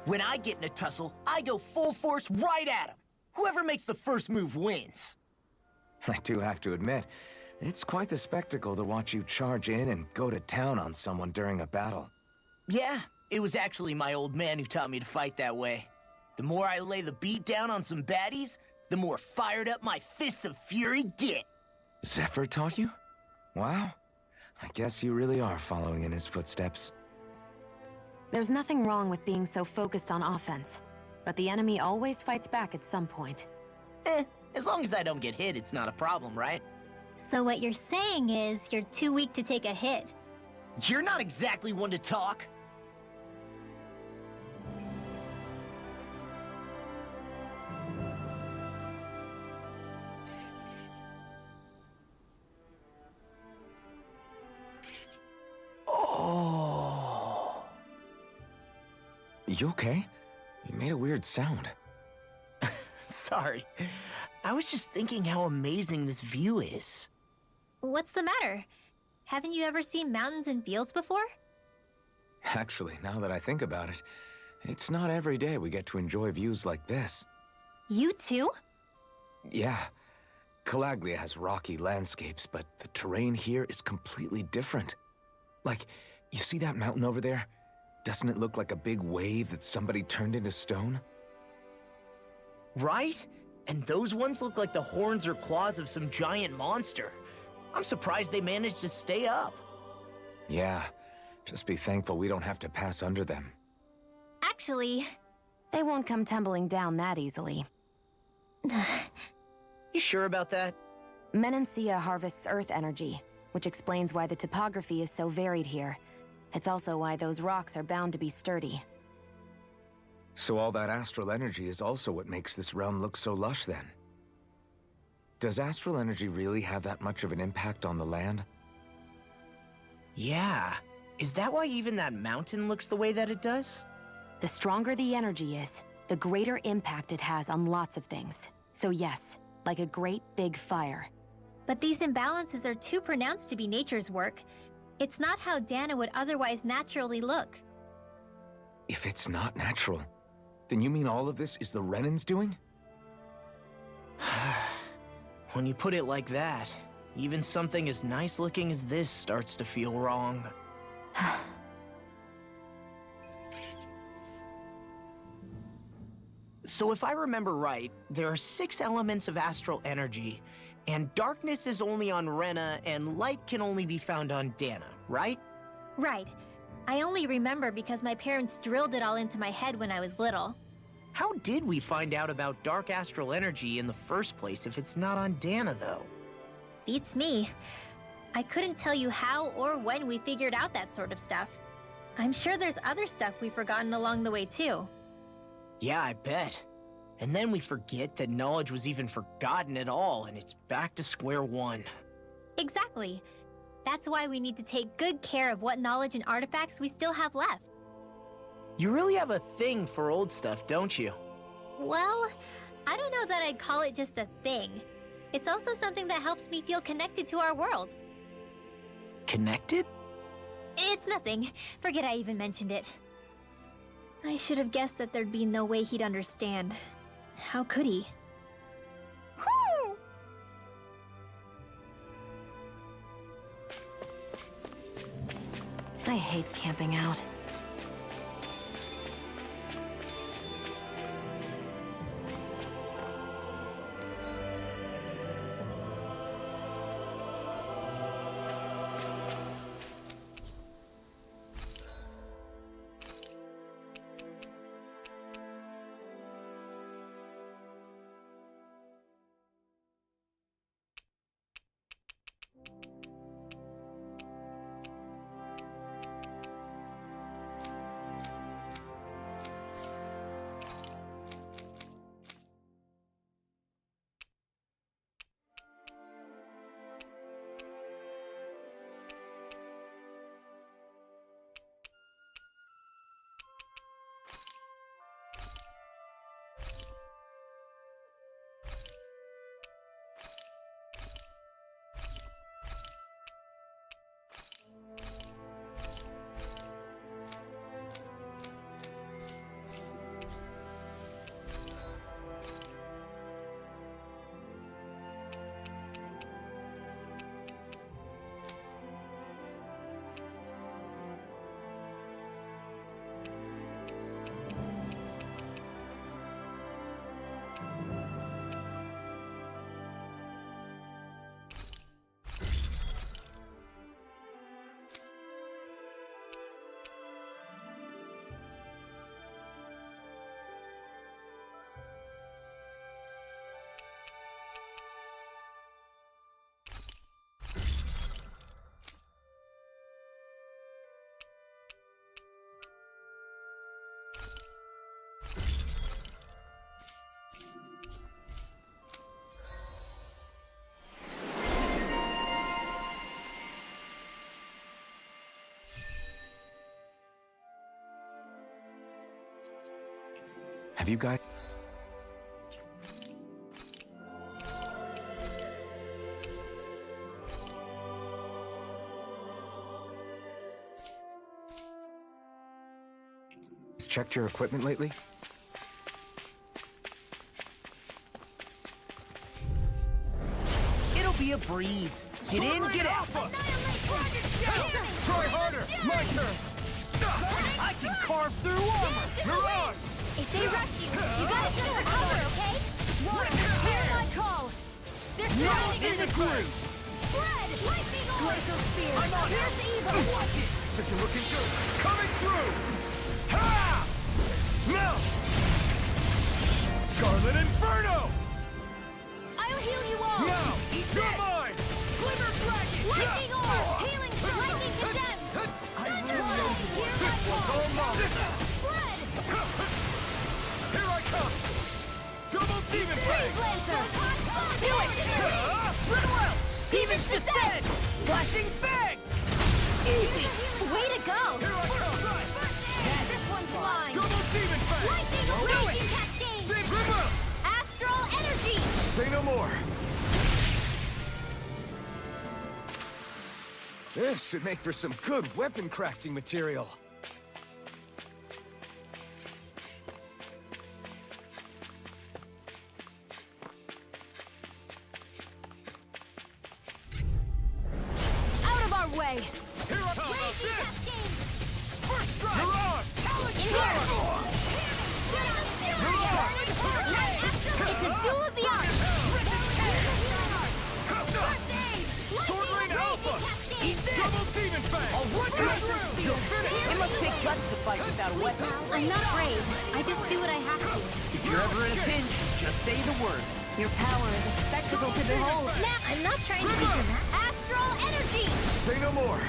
When I get in a tussle, I go full force right at him. Whoever makes the first move wins. I do have to admit, it's quite the spectacle to watch you charge in and go to town on someone during a battle. Yeah, it was actually my old man who taught me to fight that way. The more I lay the beat down on some baddies, the more fired up my fists of fury get. Zephyr taught you? Wow. I guess you really are following in his footsteps. There's nothing wrong with being so focused on offense, but the enemy always fights back at some point. As long as I don't get hit, it's not a problem, right? So what you're saying is you're too weak to take a hit. You're not exactly one to talk. Oh. You okay? You made a weird sound. Sorry. I was just thinking how amazing this view is. What's the matter? Haven't you ever seen mountains and fields before? Actually, now that I think about it, it's not every day we get to enjoy views like this. You too? Yeah. Calaglia has rocky landscapes, but the terrain here is completely different. Like, you see that mountain over there? Doesn't it look like a big wave that somebody turned into stone? Right? And those ones look like the horns or claws of some giant monster. I'm surprised they managed to stay up. Yeah. Just be thankful we don't have to pass under them. Actually... They won't come tumbling down that easily. You sure about that? Menancia harvests earth energy, which explains why the topography is so varied here. It's also why those rocks are bound to be sturdy. So all that astral energy is also what makes this realm look so lush then? Does astral energy really have that much of an impact on the land? Yeah. Is that why even that mountain looks the way that it does? The stronger the energy is, the greater impact it has on lots of things. So yes, like a great big fire. But these imbalances are too pronounced to be nature's work. It's not how Dana would otherwise naturally look. If it's not natural, then you mean all of this is the Renans doing? When you put it like that, even something as nice looking as this starts to feel wrong. So if I remember right, there are 6 elements of astral energy, and darkness is only on Rena, and light can only be found on Dana, right? Right. I only remember because my parents drilled it all into my head when I was little. How did we find out about dark astral energy in the first place if it's not on Dana, though? Beats me. I couldn't tell you how or when we figured out that sort of stuff. I'm sure there's other stuff we've forgotten along the way, too. Yeah, I bet. And then we forget that knowledge was even forgotten at all, and it's back to square one. Exactly. That's why we need to take good care of what knowledge and artifacts we still have left. You really have a thing for old stuff, don't you? Well, I don't know that I'd call it just a thing. It's also something that helps me feel connected to our world. Connected? It's nothing. Forget I even mentioned it. I should have guessed that there'd be no way he'd understand. How could he? Whew! I hate camping out. Have you guys... checked your equipment lately? It'll be a breeze. Get in, get out. Try harder! My turn! I can carve through armor. Mirage! If they rush you, you gotta get for cover, okay? Hear my call! They're Not trying to in get the groove. Spread! Lightning orb! Glacial spear! I'm on Here's it. evil! Watch it. This is looking good! Coming through! Ha! Now! Scarlet Inferno! I'll heal you all! Now! You're mine! Glimmer dragon. Lightning orb! Healing for lightning condemned! I really know you Hear want. my What's call! all mine? Spread! Here I come! Double Demon Fang! Lancer! Do it! Run well. Demons descend. Flashing fang. Easy. Way to go! Here I come! This one's mine! Double Demon Fang! Lightning raging cascade! Sigma! Astral energy! Say no more! This should make for some good weapon crafting material. Out of our way! Here I come! Raging cascade! First strike! Mirage! In here! It's a duel of the arts! Sword Rain Alpha! Double Demon Fang! I'll run you through. You'll finish. It must take guts to fight without a weapon. I'm not brave. I just do what I have to. If you're ever in a pinch, just say the word. Your power is a spectacle to behold. Now, I'm not trying to be dramatic. Astral energy! Say no more!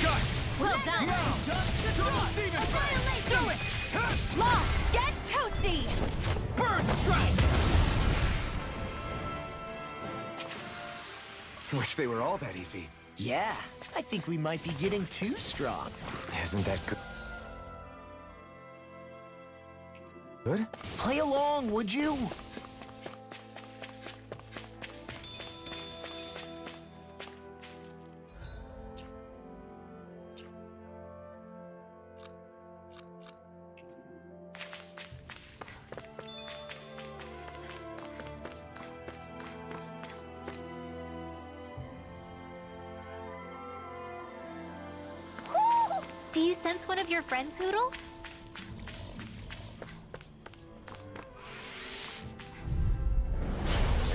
Got it! Well done! Double Demon Fang! Do it! Law, get toasty! Bird strike. Wish they were all that easy. Yeah, I think we might be getting too strong. Isn't that good? Good? Play along, would you? Do you sense one of your friends, Hoodle?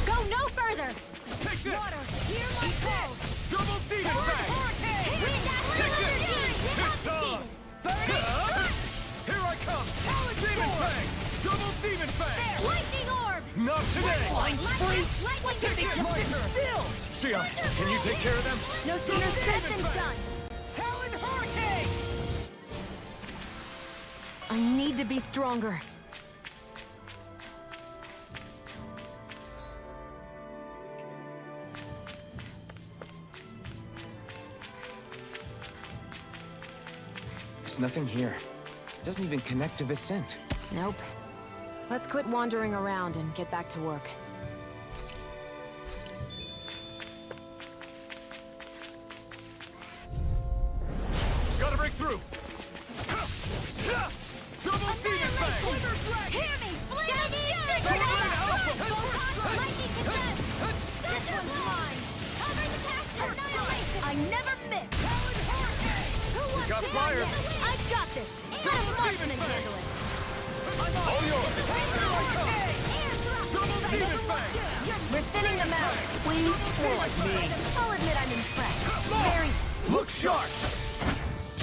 Go no further! Take this! Water, hear my call! Double Demon Fang! Wind Take this! energy! It's on! Here I come! Demon Fang! Double Demon Fang! Lightning orb! Not today! Flying spree. Lightning They just condemned! sit still. Sia, can you take care of them? No sooner said than done! Talon Hurricane. I need to be stronger. There's nothing here. It doesn't even connect to Vicent. Nope. Let's quit wandering around and get back to work. Gotta break through! Double Demon Fang! Hear me! Lightning condemned! This one's mine! Cover the cast! Annihilation! I never miss! Who wants Got to fire. die next? I got this! Let a marksman handle it! All yours! Double Demon Fang! We're thinning them out. Please forward me. I'll admit I'm impressed. Very... Look sharp!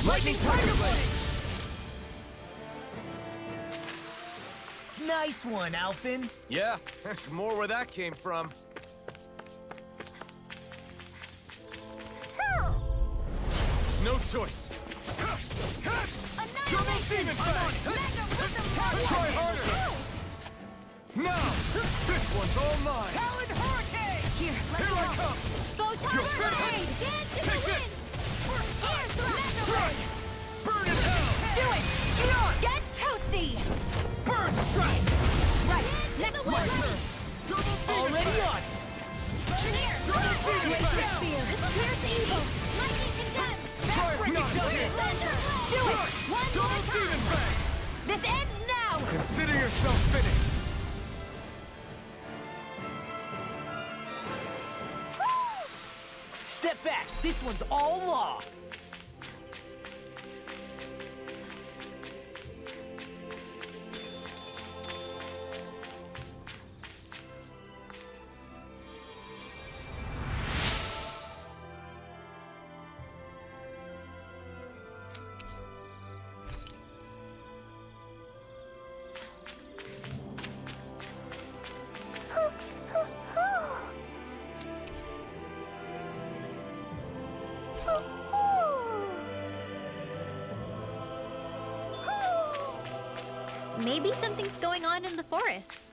Lightning Tiger Blade. Nice one, Alphen. Yeah, there's more where that came from. No choice. Double Demon Fang! Try harder! Now! This one's all mine! Talon Hurricane. Here I come! Photon You're grenade! finished. Dance in Take the this. wind! Air thrust! Strike! Burn in hell! Do it! Get toasty! Burn strike! Glacier Spear! Pierce evil! Lightning condemn! Do it! One more time! This ends now! Consider yourself finished! Step back. This one's all law. Maybe something's going on in the forest.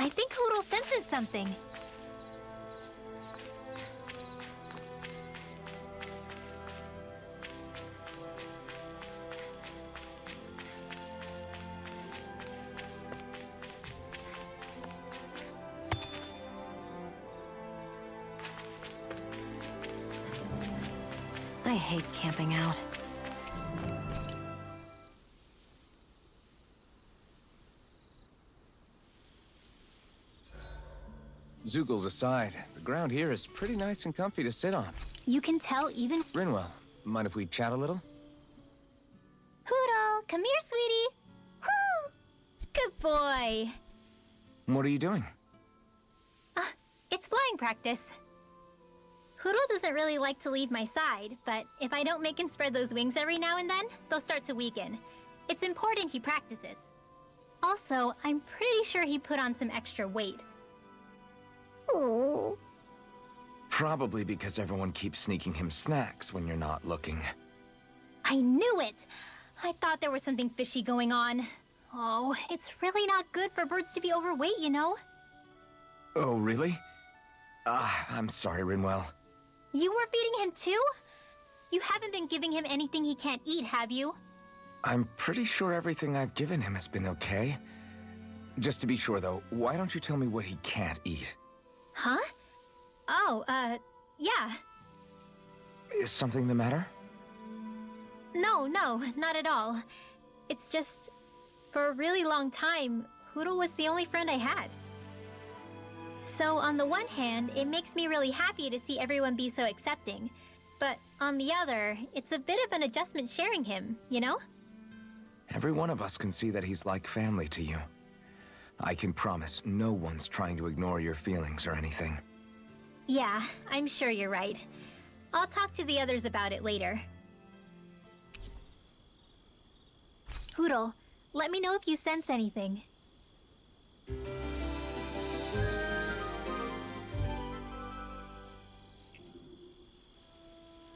I think Hootle senses something. I hate camping out. Zoogles aside, the ground here is pretty nice and comfy to sit on. You can tell even... Rinwell, mind if we chat a little? Hootle, come here, sweetie. Woo! Good boy. What are you doing? It's flying practice. Hootle doesn't really like to leave my side, but if I don't make him spread those wings every now and then, they'll start to weaken. It's important he practices. Also, I'm pretty sure he put on some extra weight. Oh. Probably because everyone keeps sneaking him snacks when you're not looking. I knew it! I thought there was something fishy going on. Oh, it's really not good for birds to be overweight, you know? Oh, really? I'm sorry, Rinwell. You were feeding him too? You haven't been giving him anything he can't eat, have you? I'm pretty sure everything I've given him has been okay. Just to be sure, though, why don't you tell me what he can't eat? Huh? Oh, yeah. Is something the matter? No, not at all. It's just, for a really long time, Hootle was the only friend I had. So on the one hand, it makes me really happy to see everyone be so accepting. But on the other, it's a bit of an adjustment sharing him, you know? Every one of us can see that he's like family to you. I can promise no one's trying to ignore your feelings or anything. Yeah, I'm sure you're right. I'll talk to the others about it later. Hootle, let me know if you sense anything.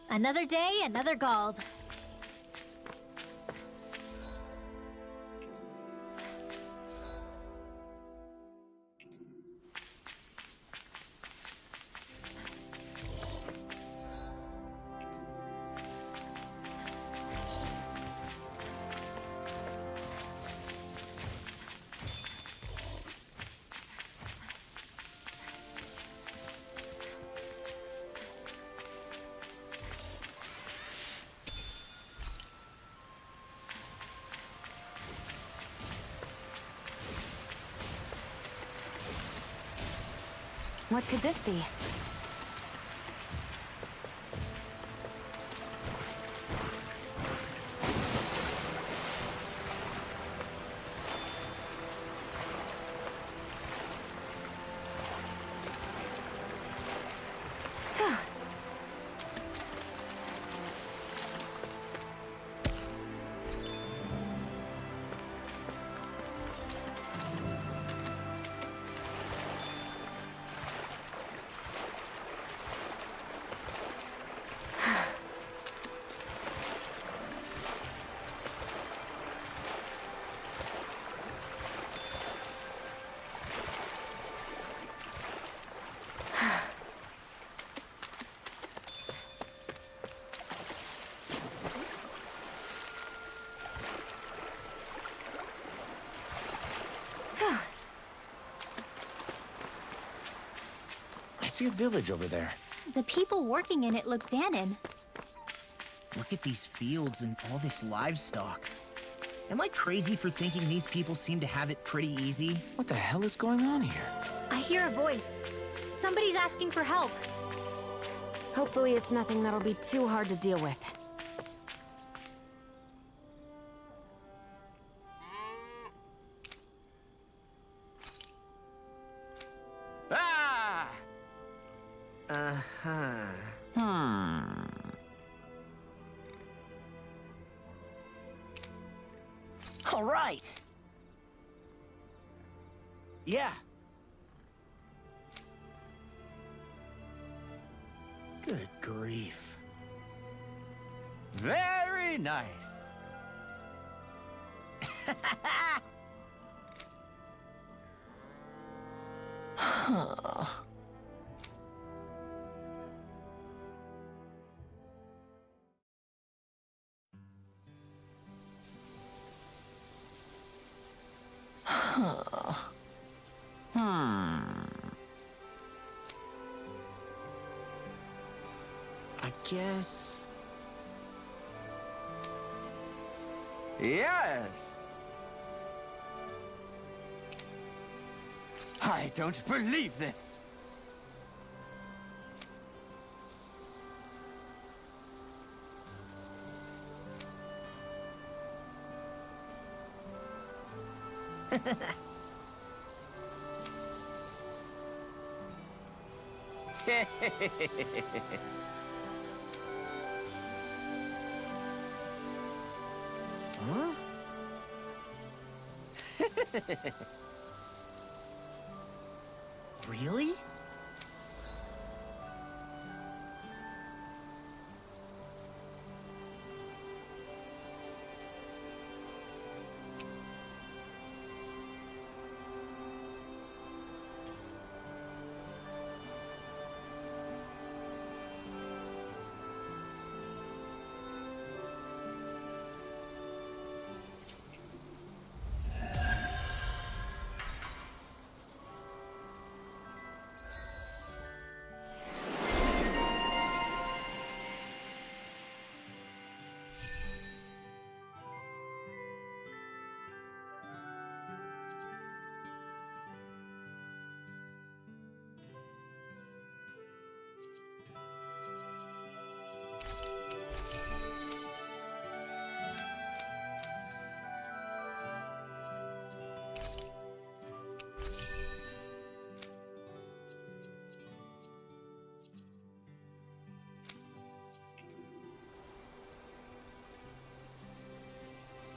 Another day, another Gald. What could this be? see a village over there. The people working in it look Danon. Look at these fields and all this livestock. Am I crazy for thinking these people seem to have it pretty easy? What the hell is going on here? I hear a voice. Somebody's asking for help. Hopefully it's nothing that'll be too hard to deal with. Ah! Uh-huh. All right. Yeah. Good grief. Very nice. Huh. I guess... Yes! I don't believe this! Huh? Really?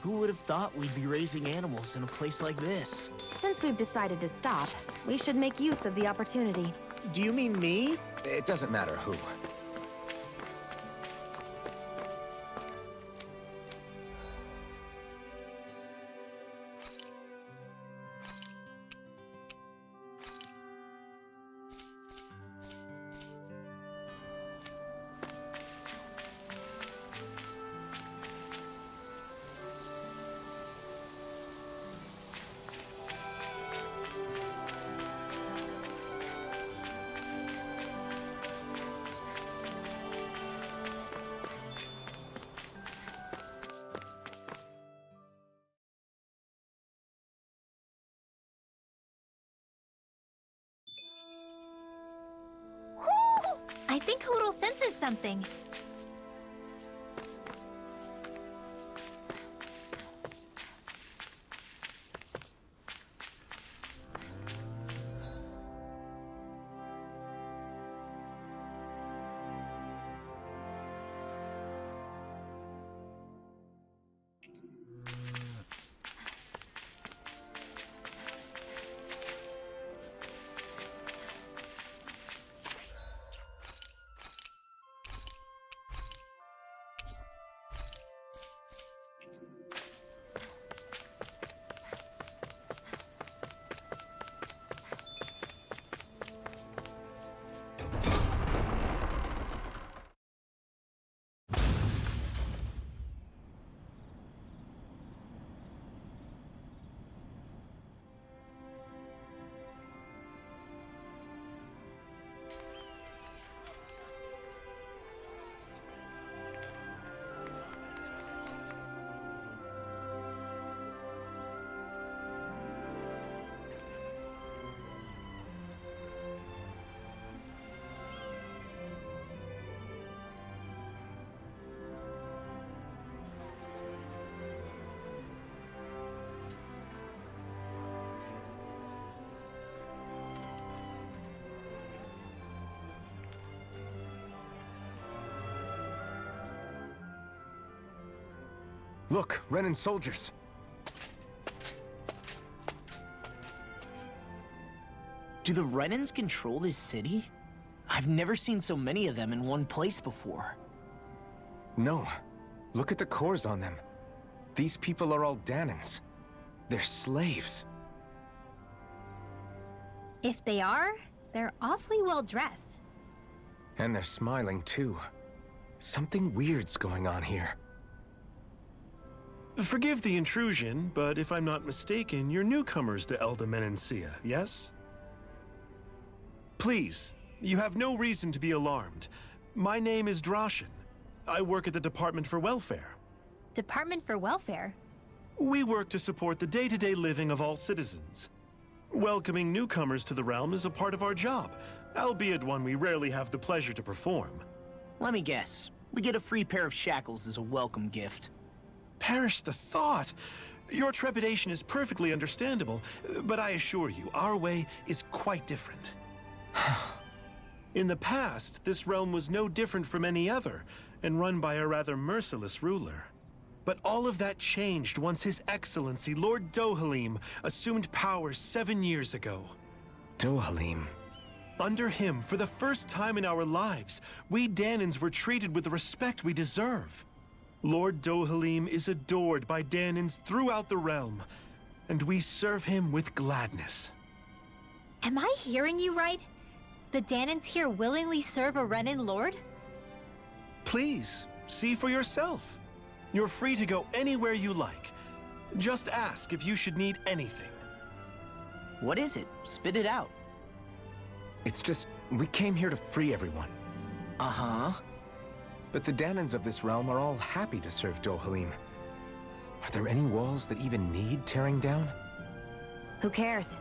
Who would have thought we'd be raising animals in a place like this? Since we've decided to stop, we should make use of the opportunity. Do you mean me? It doesn't matter who. I think Hootle senses something. Look, Renan soldiers. Do the Renans control this city? I've never seen so many of them in one place before. No. Look at the cores on them. These people are all Dahnans. They're slaves. If they are, they're awfully well dressed. And they're smiling, too. Something weird's going on here. Forgive the intrusion, but if I'm not mistaken, you're newcomers to Elda Menancia, yes? Please, you have no reason to be alarmed. My name is Drashin. I work at the Department for Welfare. Department for Welfare? We work to support the day-to-day living of all citizens. Welcoming newcomers to the realm is a part of our job, albeit one we rarely have the pleasure to perform. Let me guess. We get a free pair of shackles as a welcome gift. Perish the thought! Your trepidation is perfectly understandable, but I assure you, our way is quite different. In the past, this realm was no different from any other, and run by a rather merciless ruler. But all of that changed once His Excellency, Lord Dohalim, assumed power 7 years ago. Dohalim. Under him, for the first time in our lives, we Dahnans were treated with the respect we deserve. Lord Dohalim is adored by Dahnans throughout the realm, and we serve him with gladness. Am I hearing you right? The Dahnans here willingly serve a Renan lord? Please, see for yourself. You're free to go anywhere you like. Just ask if you should need anything. What is it? Spit it out. It's just, we came here to free everyone. Uh-huh. But the Dahnans of this realm are all happy to serve Dohalim. Are there any walls that even need tearing down? Who cares?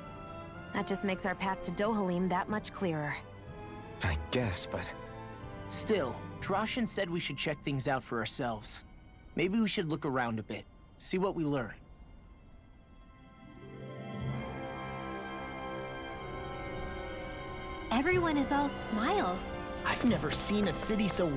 That just makes our path to Dohalim that much clearer. I guess, but... Still, Drashin said we should check things out for ourselves. Maybe we should look around a bit, see what we learn. Everyone is all smiles. I've never seen a city so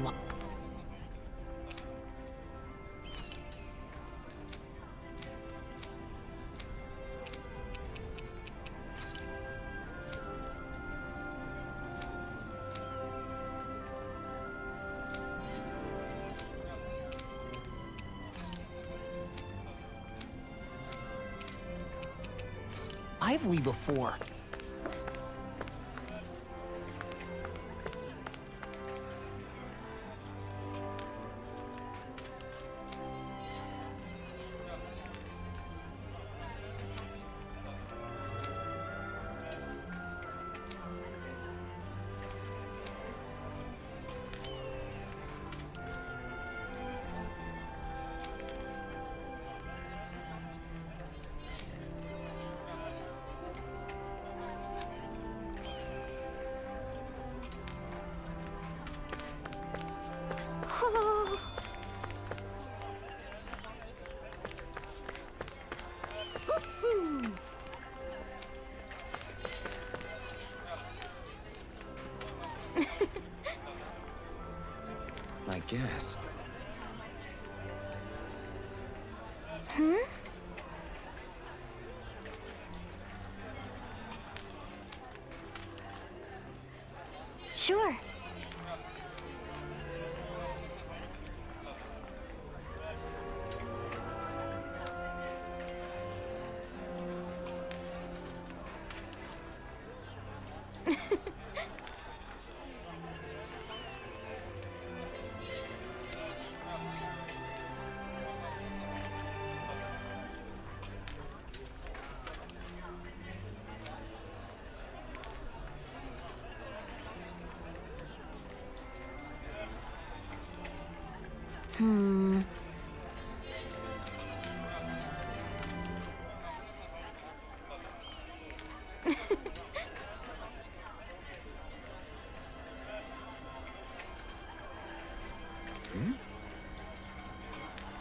lively before. I guess. Sure.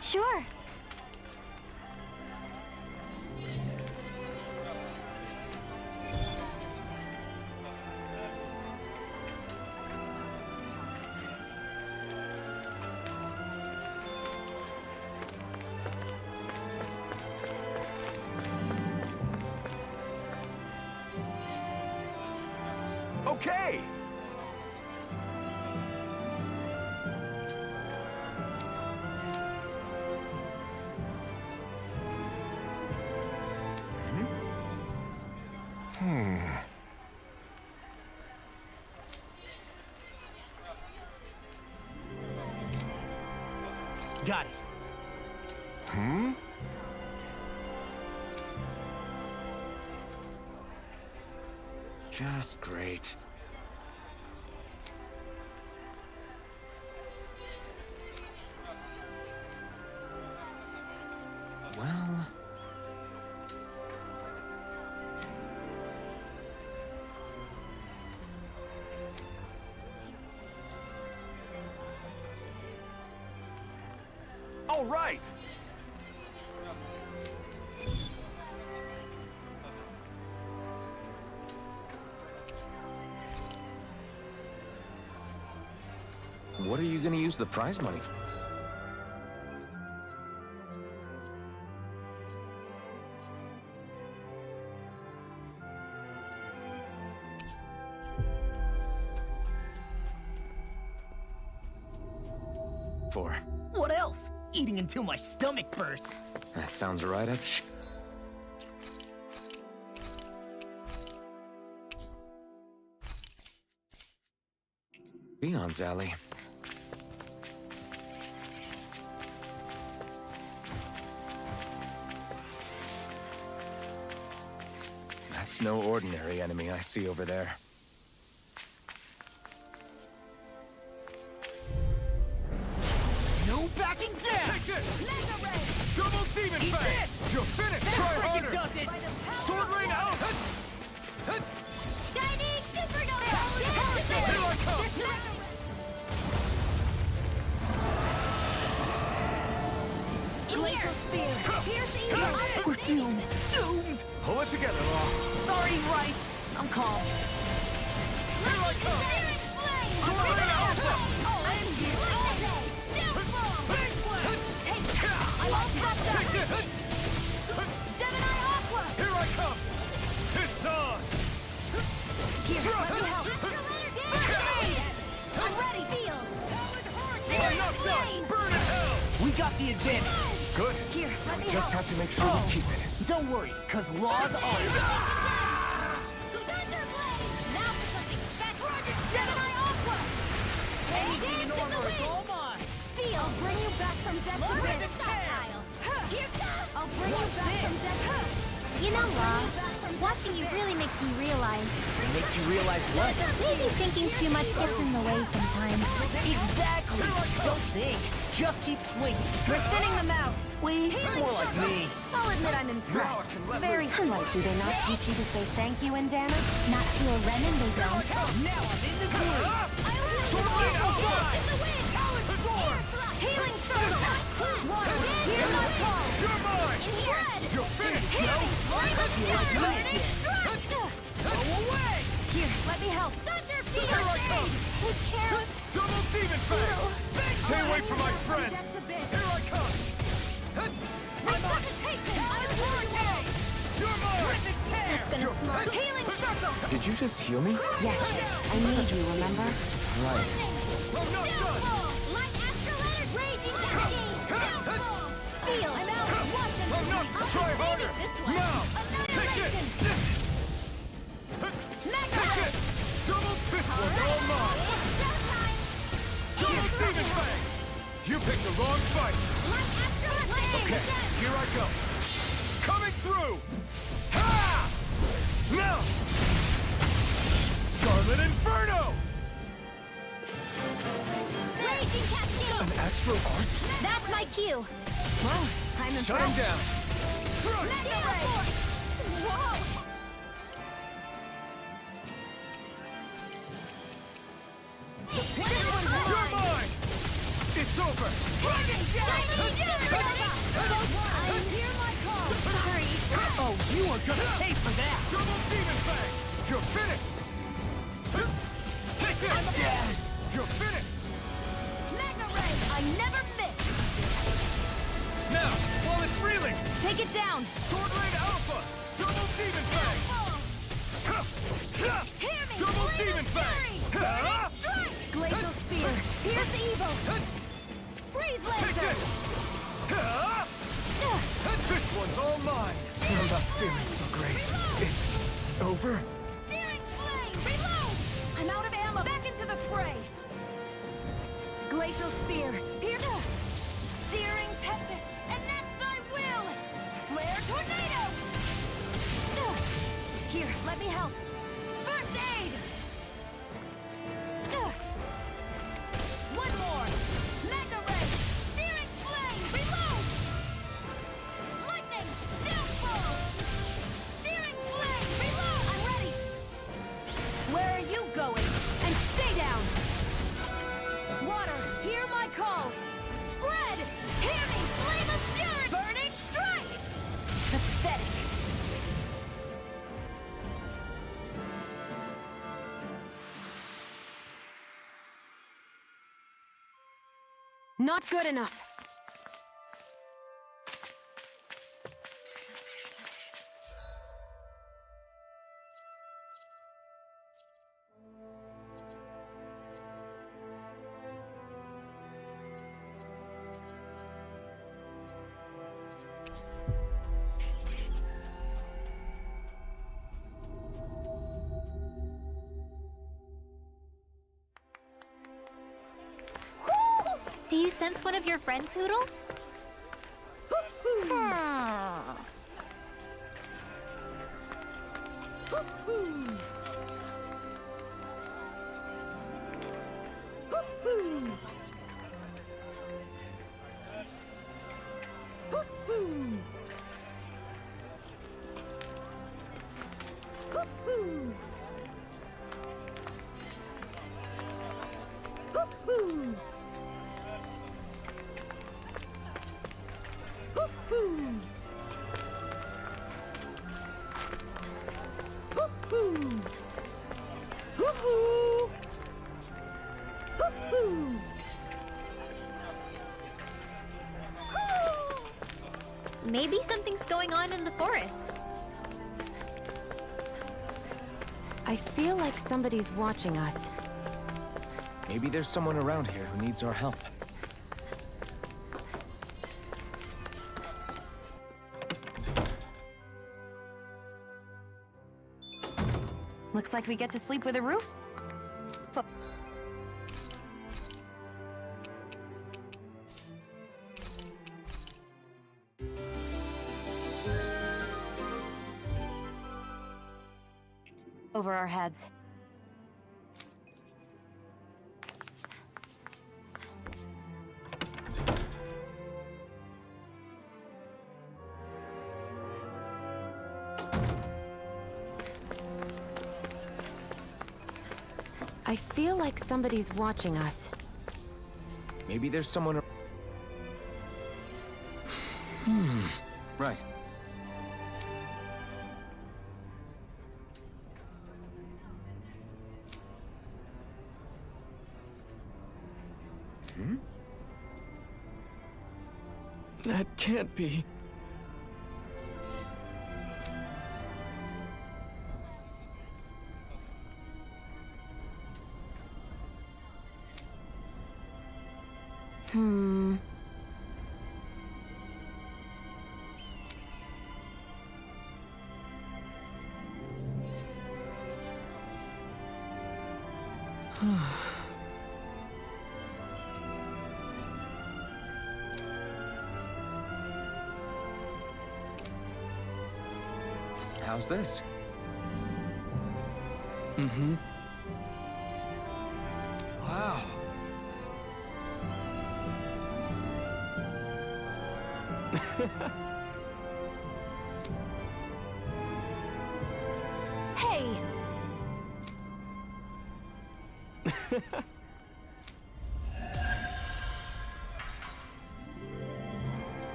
Sure. okay! Got it. Just great. Well... All right! What are you gonna use the prize money for? What else? Eating until my stomach bursts. That sounds right up. Beyond's alley. That's no ordinary enemy I see over there. No backing down! Take this! Double Demon Fang! You're finished! Try harder! Does it! Sword Rain out! Shining Supernova! Here I come! Glacial Spear! Pierce evil! We're doomed! Doomed! Pull it together, Law. Sorry, right. I'm calm. Here I come! Sword Rain Alpha! Take this! Here I come! It's on! I'm not done! Burn in hell! We got the advantage. Good. Here, let me Just help. have to make sure we keep it. Don't worry, cause Law's on it. Anything in armor is all mine. I'll bring you back from death to this. I'll bring you back from death. You know, Law, watching you really makes me realize Makes you realize what? maybe thinking too much gets in the way sometimes. Exactly. Don't think. Just keep swinging. We're thinning them out. We? More like me. I'll admit I'm impressed. Very polite. Do they not teach you to say thank you in damage? Not to a Renan, they don't. Now I'm in the groove. Healing circle. Here's my call. You're mine! You're finished, yo! Go away. Here, let me help. Here I come! Double Demon Fang! Stay away from my friends! Here I come! You're mine! It's gonna smart. Healing circle. Did you just heal me? Yes, I need you, remember? Right. I'm not done! I'm not! Try harder! Now! Take it! Take it! Double this one's all mine! Double Demon Fang! You picked the wrong fight! Okay, here I go! Coming through! Ha! Now! Scarlet Inferno! An Astro Art? That's my cue. Wow, I'm Shut him impressed. down! Whoa! You're mine! It's over! Oh, you are gonna pay for that. Double Demon Fang! You're finished! Take this! You're finished! I never miss. Now, while it's reeling! Take it down. Sword Rain Alpha! Double Demon Fang! Hear me. Double Demon Fury! Burning strike! Glacial spear! Pierce evil! Freeze laser! This one's all mine! I'm not feeling so great. It's over? Searing flame! Reload! I'm out of ammo! Back into the fray! Glacial spear! Pierce! Searing tempest! And that's thy will! Flare tornado! Here, let me help! First aid! One more! Mega ray! Searing flame! Reload! Lightning! Downfall! Searing flame! Reload! I'm ready! Where are you going? And stay down! Water, hear my call! Spread! Hear me! Flame of fury! Burning strike! Pathetic! Not good enough. Do you sense one of your friends, Hoodle? Maybe something's going on in the forest. I feel like somebody's watching us. Maybe there's someone around here who needs our help. Looks like we get to sleep with a roof. Over our heads. I feel like somebody's watching us. Maybe there's someone... Right. That can't be. How's this? Wow. Hey!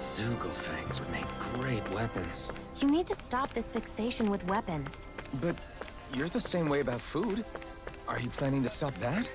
Zoogle would make great weapons. You need to stop this fixation with weapons. But you're the same way about food. Are you planning to stop that?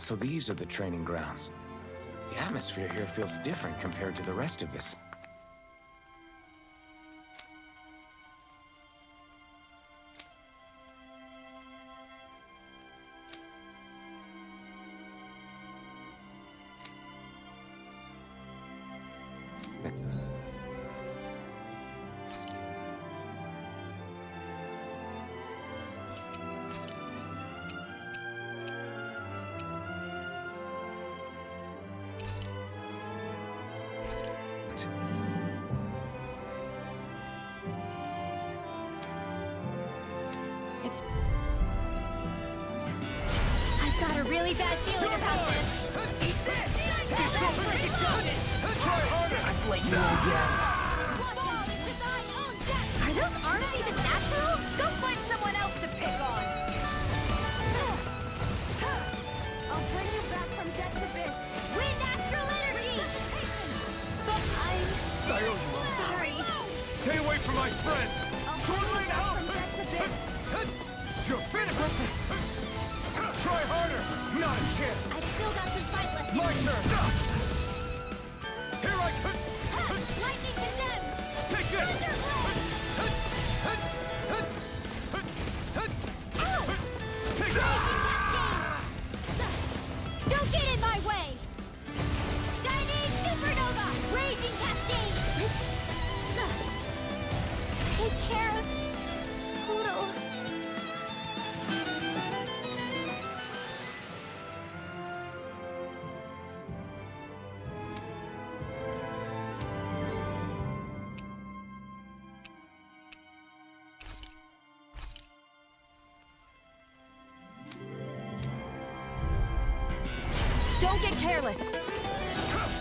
So these are the training grounds. The atmosphere here feels different compared to the rest of us. It's I've got a really bad feeling about this. Try harder! I've let you all down. Are those arms even natural? Go find someone else to pick on. I'll bring you back from death's abyss. Wind astral energy! I'm sorry. Stay away from my friend! I'll bring you back from death's abyss. You're finished! Try harder! Not a chance! I've still got some fight left. My turn! Here I come! Lightning condemned! Take this! Take that! Don't get in my way! Shining supernova! Raging cascade! Take care of Poodle. Don't get careless.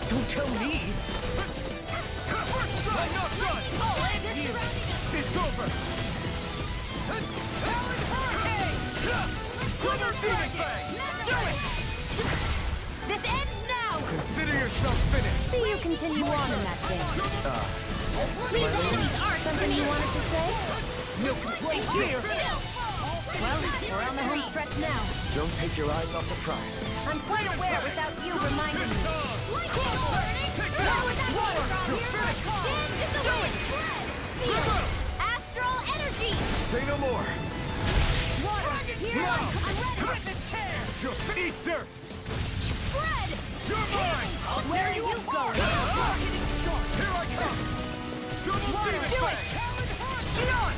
Don't tell me. I'm not done! It's over! Talon Hurricane! Double Demon Fang! Do it! This ends now! Consider yourself finished! See you continue on in that thing. These enemies aren't Something you wanted to say? No complaints here. Well, we're on the home stretch now. Don't take your eyes off the prize. I'm quite aware without you reminding me. Astral energy! Say no more! Here, Now! I'm ready. You'll eat dirt! Spread! You're mine! Where are you going? Here I come! Double Demon do Fang!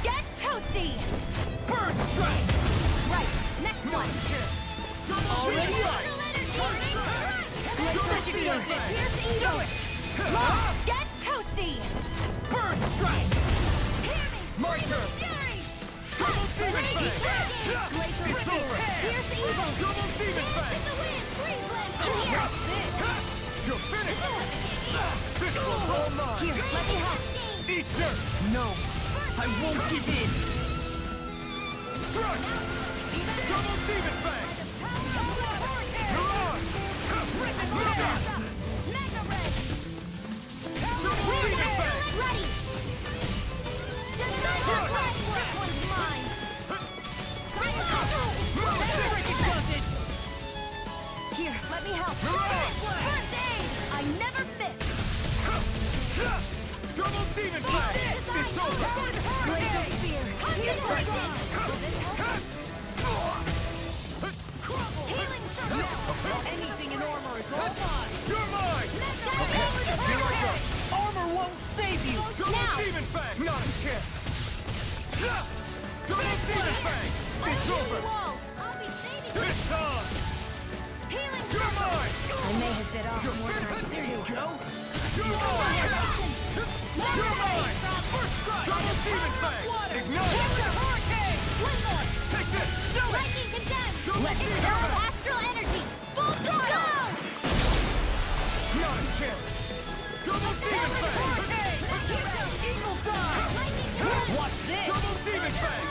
Get toasty! Burn Strike! Right, next one. Double Demon Fang! Here's evil. Get toasty! Burn Strike! Hear me! My turn! Fury! Double Demon Fang! It's over! Here's evil. Double Demon Fang! The wind! Freeze blend from here! You're finished! This one's all mine! Here, let me help. Eat dirt! No, I won't give in. Strike! Double Demon Fang! You're on! Mega red! Double Demon Fang! Ready! One's mine! Here, let me help. First aid! I never miss. Double Demon Fang! It's over! Glacial Spear. Here's the Healing Anything in armor is all mine. You're mine! Here I go! Armor won't save you. Double Demon Fang! Not a chance! Double Demon Fang! It's over! I'll be saving you! It's on! Healing You're mine! I may have bit off more than I There you go. You're mine! You're mine! First strike! Double Demon Fang! Ignite! Take this! Lightning condemned! Double Demon Internal Fang! astral energy! Full throttle! Not a chance! Double Demon Fang! Eagle die. Watch this. Double Demon Fang!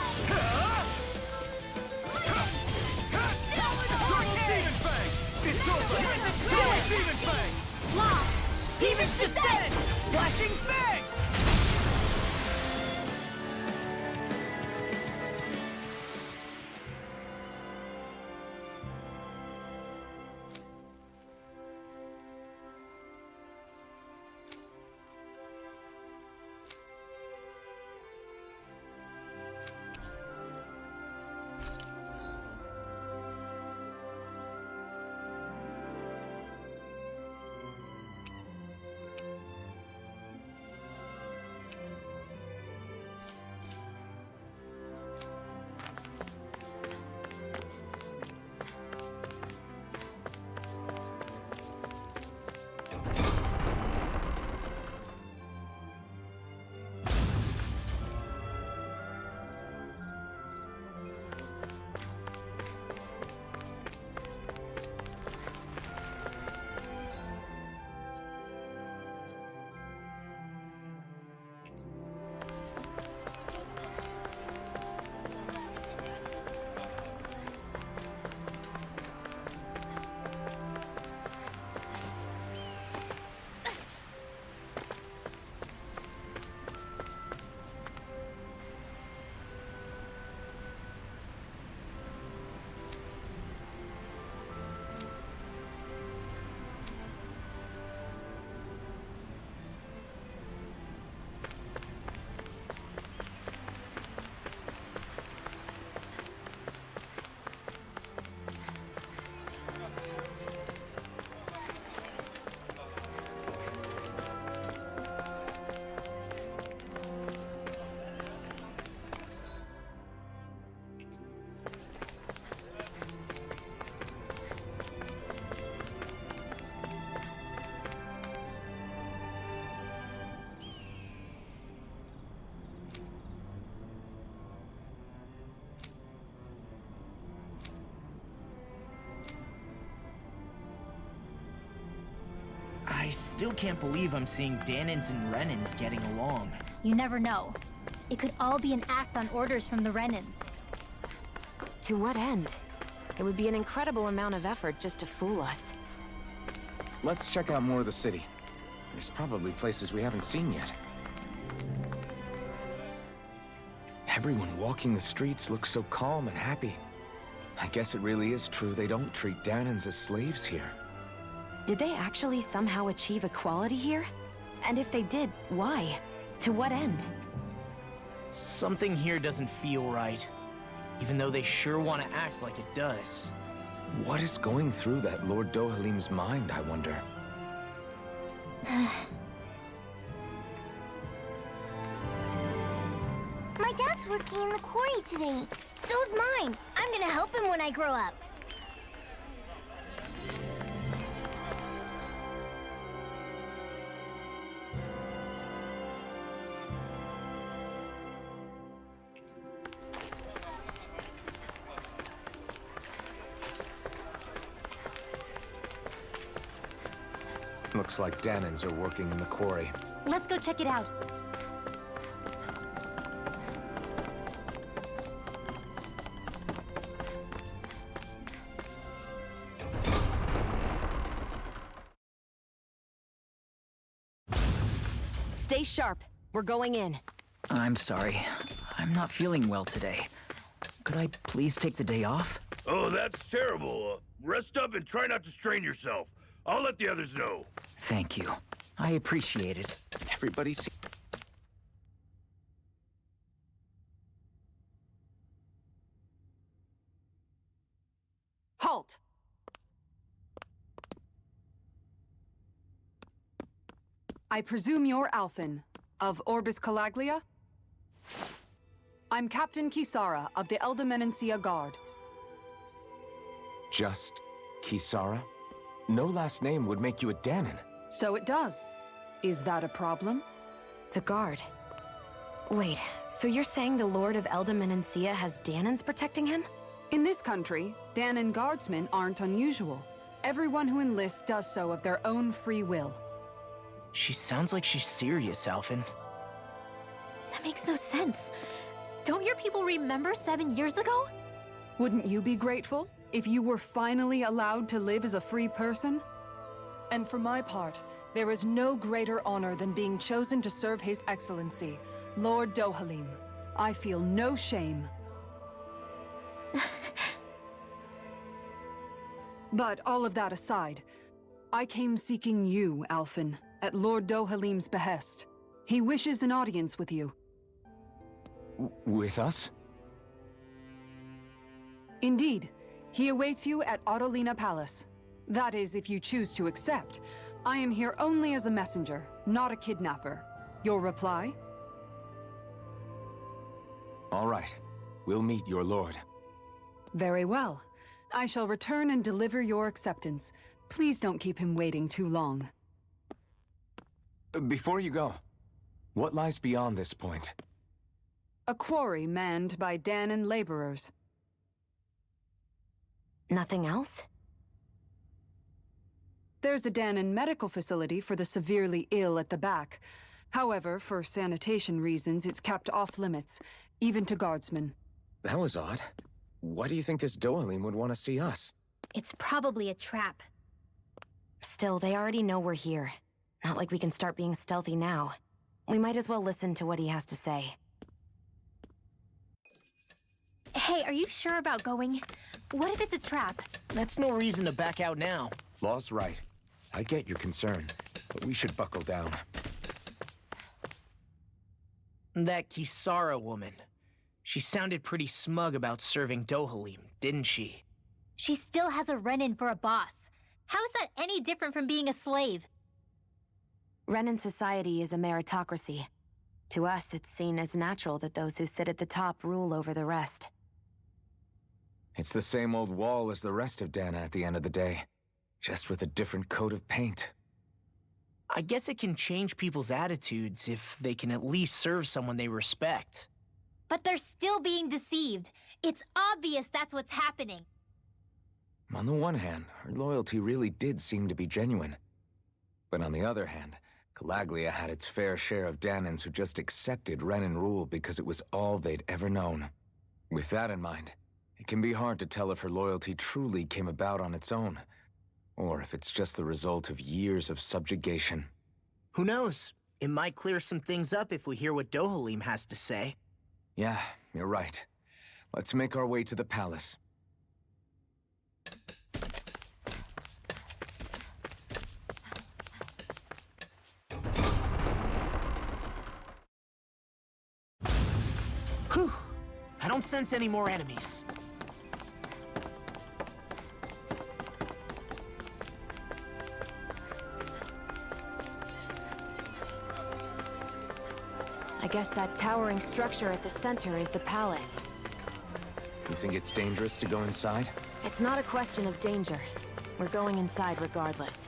Double Demon Fang! It's over! Double Demon Fang! Lost! Demons descend. Flashing fang. still can't believe I'm seeing Danins and Renins getting along. You never know. It could all be an act on orders from the Renins. To what end? It would be an incredible amount of effort just to fool us. Let's check out more of the city. There's probably places we haven't seen yet. Everyone walking the streets looks so calm and happy. I guess it really is true they don't treat Danins as slaves here. Did they actually somehow achieve equality here? And if they did, why? To what end? Something here doesn't feel right, even though they sure want to act like it does. What is going through that Lord Dohalim's mind, I wonder? My dad's working in the quarry today. So's mine. I'm gonna help him when I grow up. Looks like Danins are working in the quarry. Let's go check it out. Stay sharp. We're going in. I'm sorry. I'm not feeling well today. Could I please take the day off? Oh, that's terrible. Rest up and try not to strain yourself. I'll let the others know. Thank you. I appreciate it. Everybody see... Halt! I presume you're Alphen, of Orbis Calaglia? I'm Captain Kisara of the Elder Guard. Just Kisara? No last name would make you a Danin. So it does. Is that a problem? The guard. Wait, so you're saying the Lord of Elder has Danins protecting him? In this country, Danin guardsmen aren't unusual. Everyone who enlists does so of their own free will. She sounds like she's serious, Alphen. That makes no sense. Don't your people remember 7 years ago? Wouldn't you be grateful if you were finally allowed to live as a free person? And for my part, there is no greater honor than being chosen to serve His Excellency, Lord Dohalim. I feel no shame. But all of that aside, I came seeking you, Alphen, at Lord Dohalim's behest. He wishes an audience with you. With us? Indeed. He awaits you at Autolina Palace. That is, if you choose to accept. I am here only as a messenger, not a kidnapper. Your reply? All right. We'll meet your lord. Very well. I shall return and deliver your acceptance. Please don't keep him waiting too long. Before you go, what lies beyond this point? A quarry manned by Danin laborers. Nothing else? There's a Danin medical facility for the severely ill at the back. However, for sanitation reasons, it's kept off limits, even to guardsmen. That was odd. Why do you think this Dohalim would want to see us? It's probably a trap. Still, they already know we're here. Not like we can start being stealthy now. We might as well listen to what he has to say. Hey, are you sure about going? What if it's a trap? That's no reason to back out now. Law's right. I get your concern, but we should buckle down. That Kisara woman. She sounded pretty smug about serving Dohalim, didn't she? She still has a Renin for a boss. How is that any different from being a slave? Renin society is a meritocracy. To us, it's seen as natural that those who sit at the top rule over the rest. It's the same old wall as the rest of Dana at the end of the day, just with a different coat of paint. I guess it can change people's attitudes if they can at least serve someone they respect. But they're still being deceived. It's obvious that's what's happening. On the one hand, her loyalty really did seem to be genuine. But on the other hand, Calaglia had its fair share of Dahnans who just accepted Renan rule because it was all they'd ever known. With that in mind, it can be hard to tell if her loyalty truly came about on its own, or if it's just the result of years of subjugation. Who knows? It might clear some things up if we hear what Dohalim has to say. Yeah, you're right. Let's make our way to the palace. Whew! I don't sense any more enemies. I guess that towering structure at the center is the palace. You think it's dangerous to go inside? It's not a question of danger. We're going inside regardless.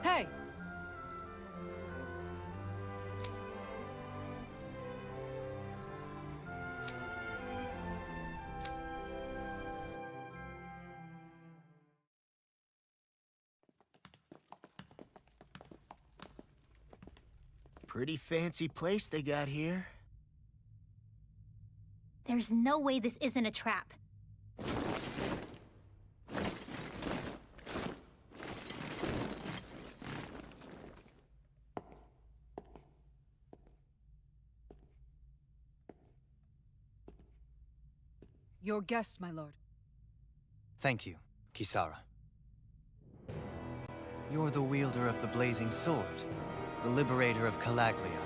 Hey! Pretty fancy place they got here. There's no way this isn't a trap. Your guests, my lord. Thank you, Kisara. You're the wielder of the blazing sword, the liberator of Calaglia.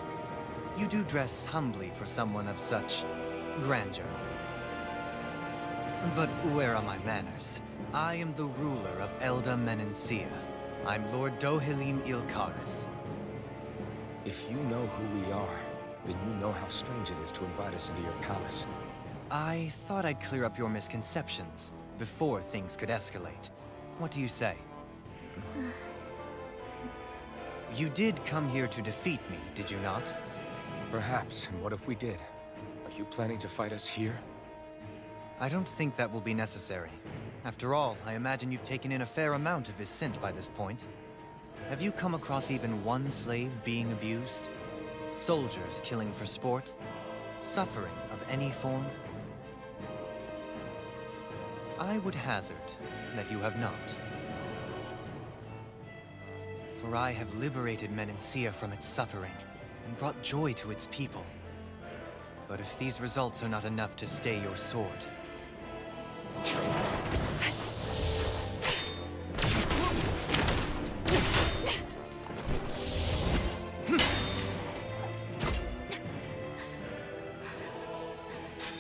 You do dress humbly for someone of such grandeur. But where are my manners? I am the ruler of Elda Menancia. I'm Lord Dohalim Ilkaris. If you know who we are, then you know how strange it is to invite us into your palace. I thought I'd clear up your misconceptions before things could escalate. What do you say? You did come here to defeat me, did you not? Perhaps, and what if we did? Are you planning to fight us here? I don't think that will be necessary. After all, I imagine you've taken in a fair amount of his scent by this point. Have you come across even one slave being abused? Soldiers killing for sport? Suffering of any form? I would hazard that you have not. For I have liberated Menancia from its suffering and brought joy to its people. But if these results are not enough to stay your sword...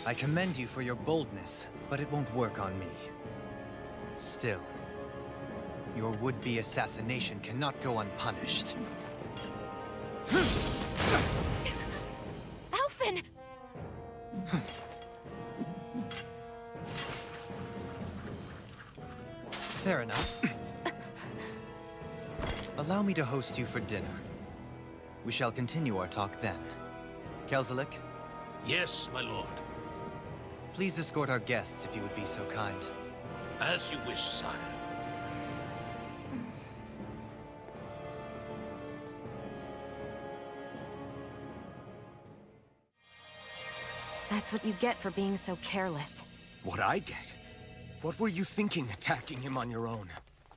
I commend you for your boldness, but it won't work on me. Still, your would-be assassination cannot go unpunished. Alphen! Fair enough. Allow me to host you for dinner. We shall continue our talk then. Kelzelik, Yes, my lord. please escort our guests if you would be so kind. As you wish, sire. That's what you get for being so careless. What I get? What were you thinking attacking him on your own?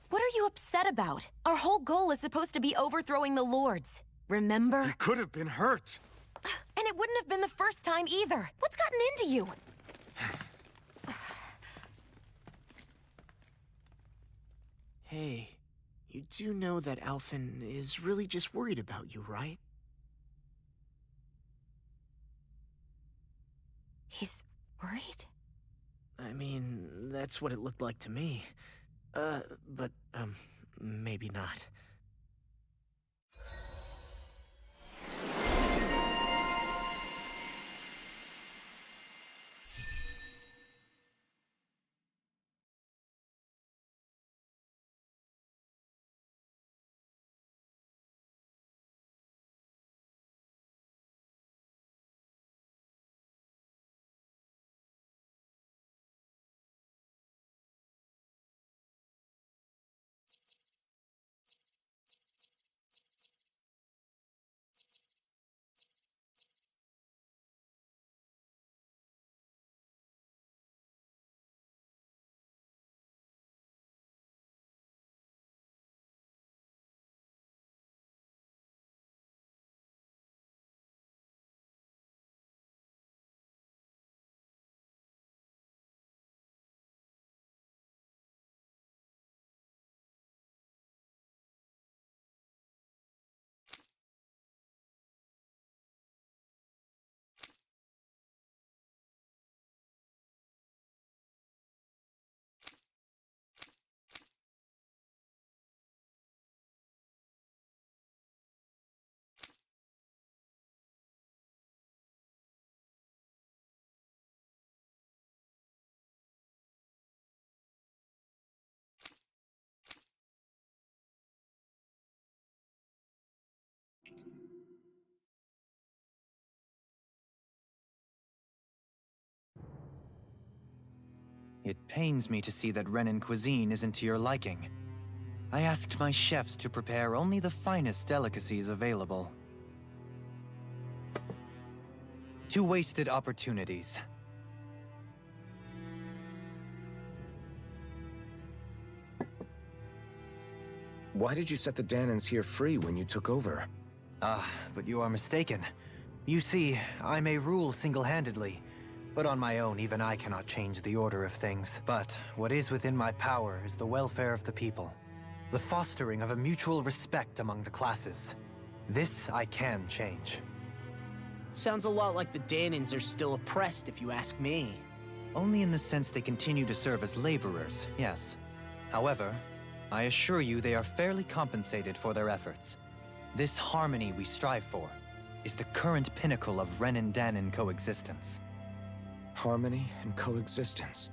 What are you upset about? Our whole goal is supposed to be overthrowing the Lords. Remember? He could have been hurt. And it wouldn't have been the first time either. What's gotten into you? Hey, you do know that Alphen is really just worried about you, right? He's worried? I mean, that's what it looked like to me. But maybe not. It pains me to see that Renan cuisine isn't to your liking. I asked my chefs to prepare only the finest delicacies available. 2 wasted opportunities. Why did you set the Danans here free when you took over? But you are mistaken. You see, I may rule single-handedly, but on my own, even I cannot change the order of things. But what is within my power is the welfare of the people, the fostering of a mutual respect among the classes. This I can change. Sounds a lot like the Danans are still oppressed, if you ask me. Only in the sense they continue to serve as laborers, yes. However, I assure you they are fairly compensated for their efforts. This harmony we strive for is the current pinnacle of Renan-Danan coexistence. Harmony and coexistence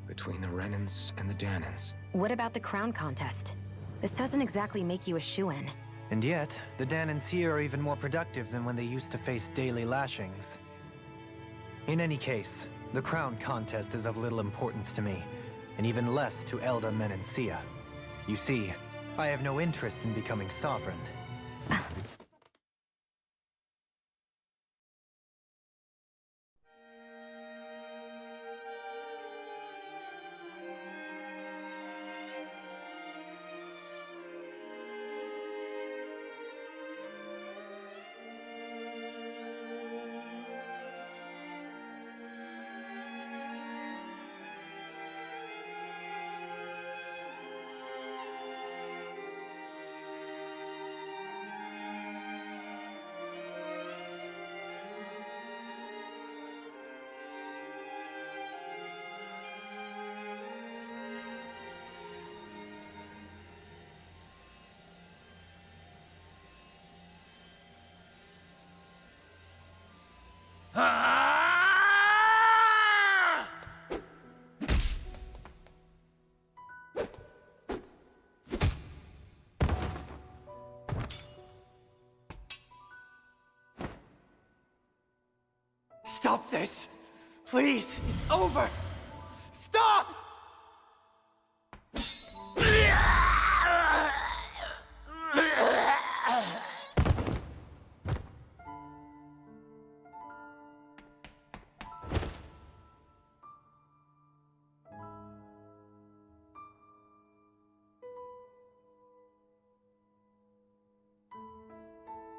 between the Renans and the Danans. What about the crown contest? This doesn't exactly make you a shoo-in. And yet, the Danans here are even more productive than when they used to face daily lashings. In any case, the crown contest is of little importance to me, and even less to Elda Menancia. You see, I have no interest in becoming sovereign. Stop this! Please! It's over! Stop!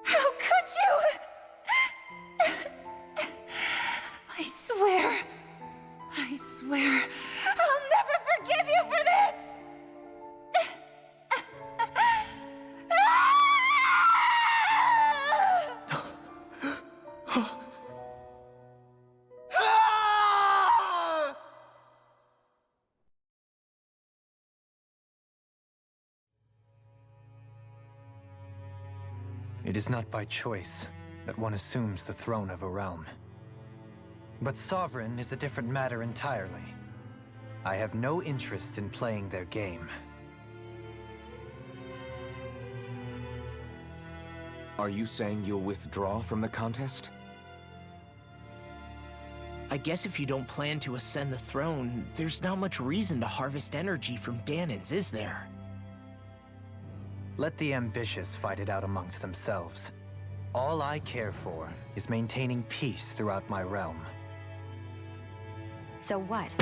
How could you? I swear, I'll never forgive you for this! It is not by choice that one assumes the throne of a realm. But sovereign is a different matter entirely. I have no interest in playing their game. Are you saying you'll withdraw from the contest? I guess if you don't plan to ascend the throne, there's not much reason to harvest energy from Danans, is there? Let the ambitious fight it out amongst themselves. All I care for is maintaining peace throughout my realm. So what?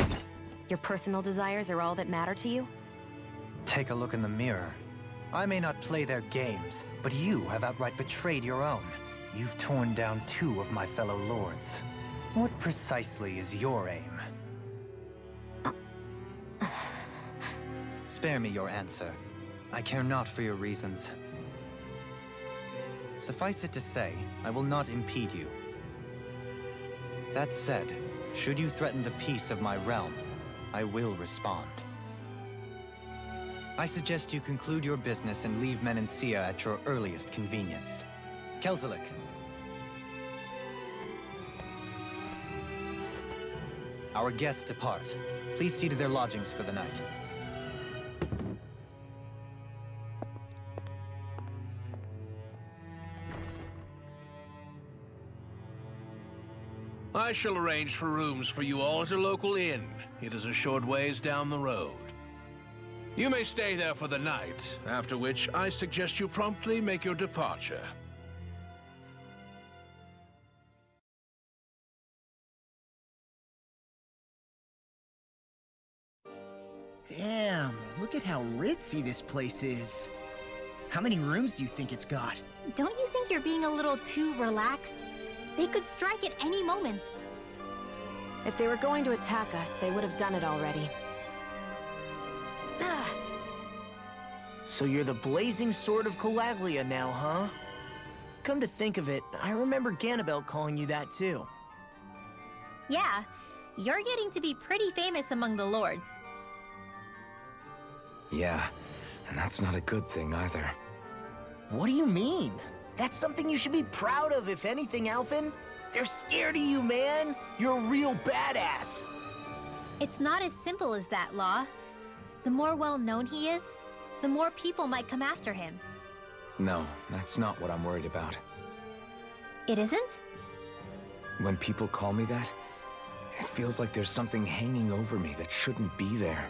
Your personal desires are all that matter to you? Take a look in the mirror. I may not play their games, but you have outright betrayed your own. You've torn down 2 of my fellow lords. What precisely is your aim? Spare me your answer. I care not for your reasons. Suffice it to say, I will not impede you. That said, should you threaten the peace of my realm, I will respond. I suggest you conclude your business and leave Menancia at your earliest convenience. Kelzelik. Our guests depart. Please see to their lodgings for the night. I shall arrange for rooms for you all at a local inn. It is a short ways down the road. You may stay there for the night, after which I suggest you promptly make your departure. Damn, look at how ritzy this place is. How many rooms do you think it's got? Don't you think you're being a little too relaxed? They could strike at any moment. If they were going to attack us, they would have done it already. So you're the blazing sword of Calaglia now, huh? Come to think of it, I remember Ganabelt calling you that too. Yeah, you're getting to be pretty famous among the lords. Yeah, and that's not a good thing either. What do you mean? That's something you should be proud of, if anything, Alphen. They're scared of you, man. You're a real badass. It's not as simple as that, Law. The more well-known he is, the more people might come after him. No, that's not what I'm worried about. It isn't? When people call me that, it feels like there's something hanging over me that shouldn't be there.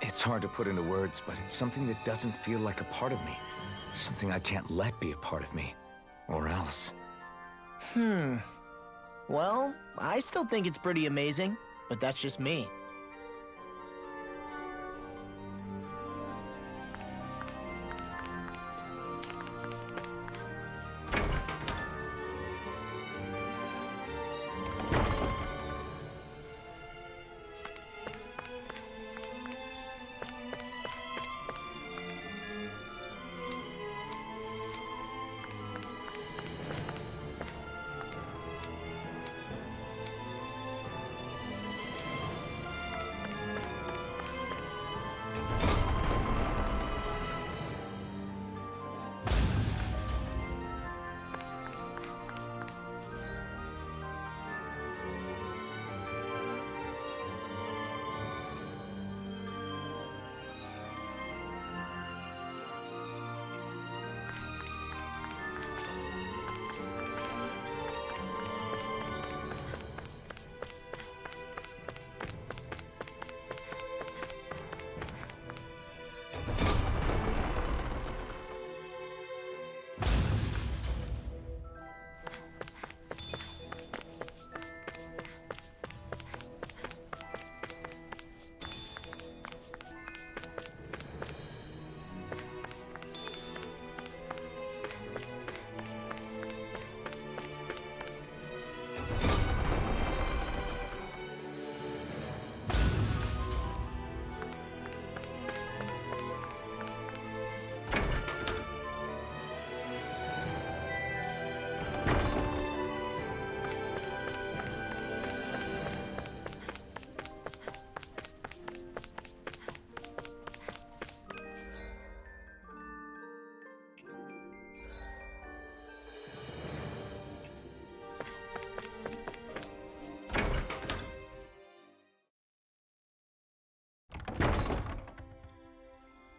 It's hard to put into words, but it's something that doesn't feel like a part of me. Something I can't let be a part of me. Or else. Well, I still think it's pretty amazing, but that's just me.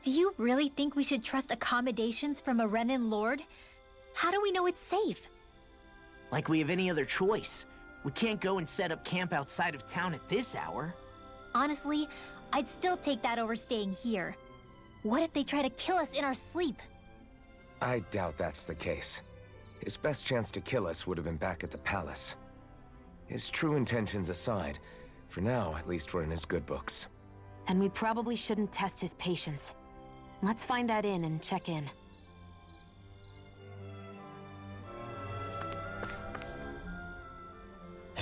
Do you really think we should trust accommodations from a Renan lord? How do we know it's safe? Like we have any other choice. We can't go and set up camp outside of town at this hour. Honestly, I'd still take that over staying here. What if they try to kill us in our sleep? I doubt that's the case. His best chance to kill us would have been back at the palace. His true intentions aside, for now, at least we're in his good books. Then we probably shouldn't test his patience. Let's find that inn and check in.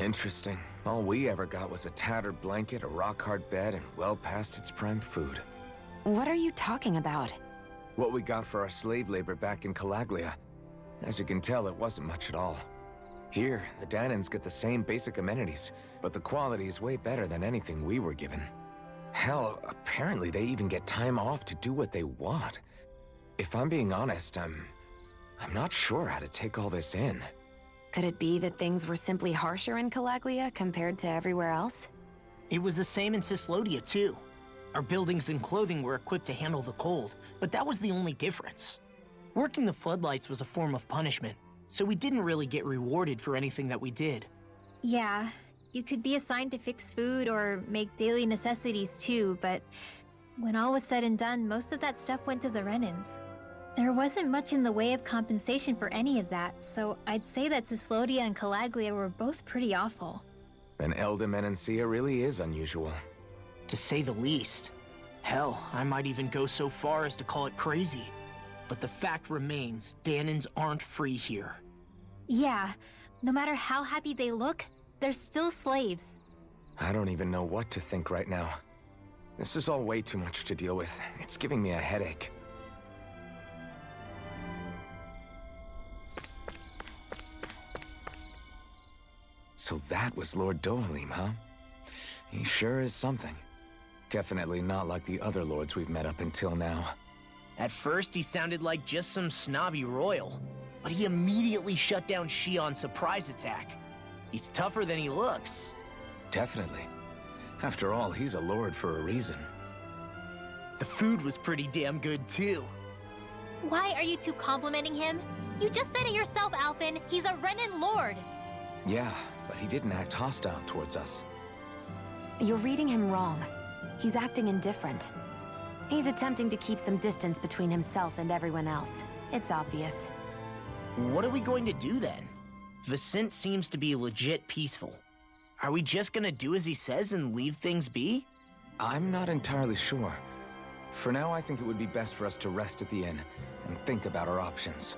Interesting. All we ever got was a tattered blanket, a rock-hard bed, and well past its prime food. What are you talking about? What we got for our slave labor back in Calaglia. As you can tell, it wasn't much at all. Here, the Dahnans get the same basic amenities, but the quality is way better than anything we were given. Hell, apparently they even get time off to do what they want. If I'm being honest, I'm not sure how to take all this in. Could it be that things were simply harsher in Calaglia compared to everywhere else? It was the same in Cyslodia, too. Our buildings and clothing were equipped to handle the cold, but that was the only difference. Working the floodlights was a form of punishment, so we didn't really get rewarded for anything that we did. Yeah, you could be assigned to fix food or make daily necessities too, but when all was said and done, most of that stuff went to the Renans. There wasn't much in the way of compensation for any of that, so I'd say that Cyslodia and Calaglia were both pretty awful. Then Elda Menancia really is unusual. To say the least. Hell, I might even go so far as to call it crazy. But the fact remains, Dahnans aren't free here. Yeah, no matter how happy they look, they're still slaves. I don't even know what to think right now. This is all way too much to deal with. It's giving me a headache. So that was Lord Dohalim, huh? He sure is something. Definitely not like the other lords we've met up until now. At first, he sounded like just some snobby royal, but he immediately shut down Shion's surprise attack. He's tougher than he looks. Definitely. After all, he's a lord for a reason. The food was pretty damn good, too. Why are you two complimenting him? You just said it yourself, Alphen. He's a Renan lord. Yeah, but he didn't act hostile towards us. You're reading him wrong. He's acting indifferent. He's attempting to keep some distance between himself and everyone else. It's obvious. What are we going to do then? Vicente seems to be legit peaceful. Are we just gonna do as he says and leave things be? I'm not entirely sure. For now, I think it would be best for us to rest at the inn and think about our options.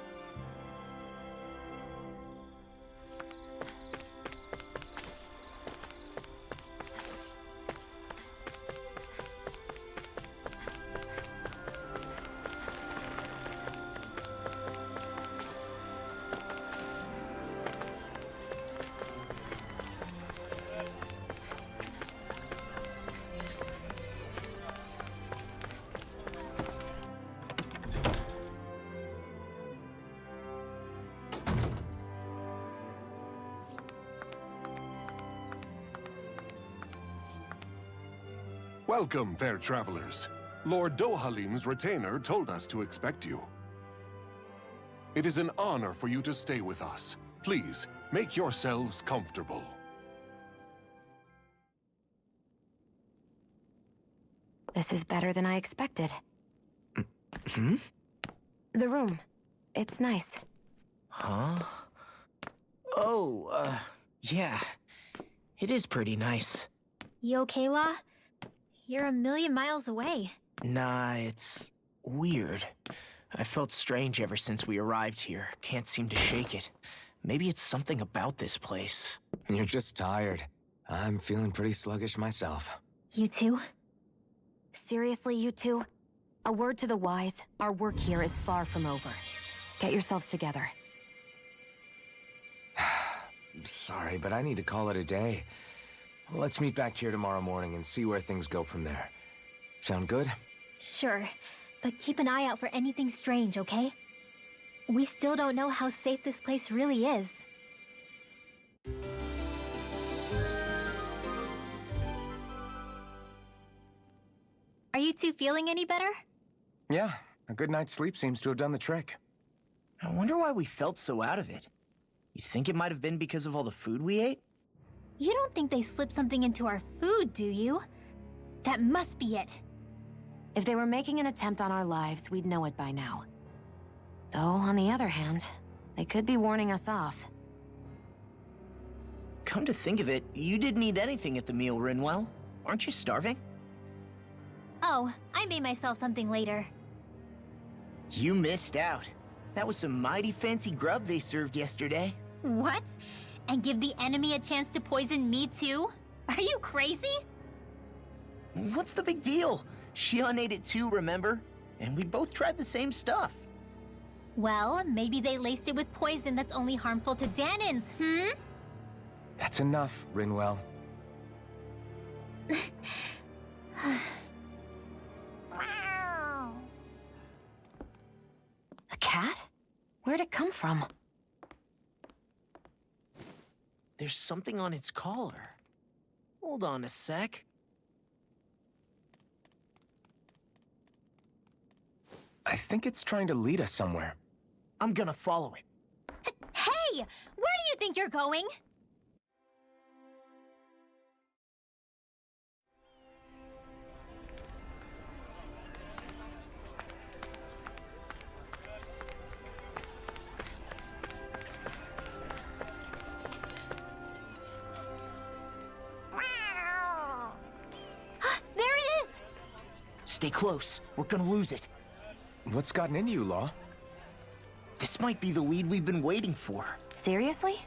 Welcome, fair travelers. Lord Dohalim's retainer told us to expect you. It is an honor for you to stay with us. Please, make yourselves comfortable. This is better than I expected. Hmm? The room. It's nice. Huh? Oh, yeah. It is pretty nice. You okay, La? You're a million miles away. Nah, it's weird. I felt strange ever since we arrived here. Can't seem to shake it. Maybe it's something about this place. You're just tired. I'm feeling pretty sluggish myself. You too? Seriously, you two? A word to the wise, our work here is far from over. Get yourselves together. Sorry, but I need to call it a day. Let's meet back here tomorrow morning and see where things go from there. Sound good? Sure, but keep an eye out for anything strange, okay? We still don't know how safe this place really is. Are you two feeling any better? Yeah, a good night's sleep seems to have done the trick. I wonder why we felt so out of it. You think it might have been because of all the food we ate? You don't think they slipped something into our food, do you? That must be it. If they were making an attempt on our lives, we'd know it by now. Though, on the other hand, they could be warning us off. Come to think of it, you didn't eat anything at the meal, Rinwell. Aren't you starving? Oh, I made myself something later. You missed out. That was some mighty fancy grub they served yesterday. What? And give the enemy a chance to poison me too? Are you crazy? What's the big deal? Shion ate it too, remember? And we both tried the same stuff. Well, maybe they laced it with poison that's only harmful to Dahnans, hmm? That's enough, Rinwell. A cat? Where'd it come from? There's something on its collar. Hold on a sec. I think it's trying to lead us somewhere. I'm gonna follow it. Hey! Where do you think you're going? Stay close. We're gonna lose it. What's gotten into you, Law? This might be the lead we've been waiting for. Seriously?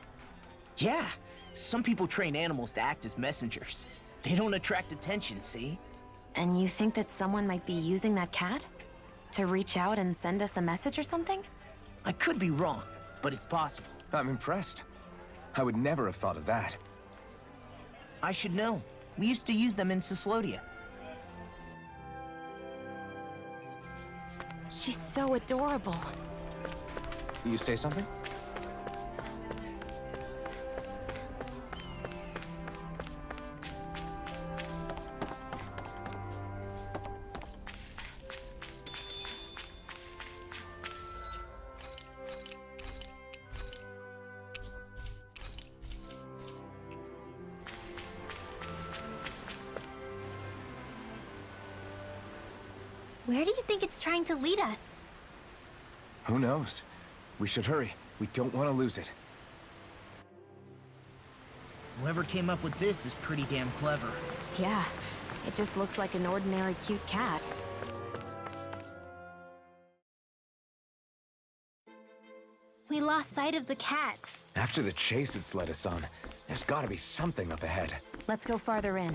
Yeah. Some people train animals to act as messengers. They don't attract attention, see? And you think that someone might be using that cat? To reach out and send us a message or something? I could be wrong, but it's possible. I'm impressed. I would never have thought of that. I should know. We used to use them in Cyslodia. She's so adorable. You say something? Where do you think it's trying to lead us? Who knows? We should hurry. We don't want to lose it. Whoever came up with this is pretty damn clever. Yeah, it just looks like an ordinary cute cat. We lost sight of the cat. After the chase it's led us on, there's gotta be something up ahead. Let's go farther in.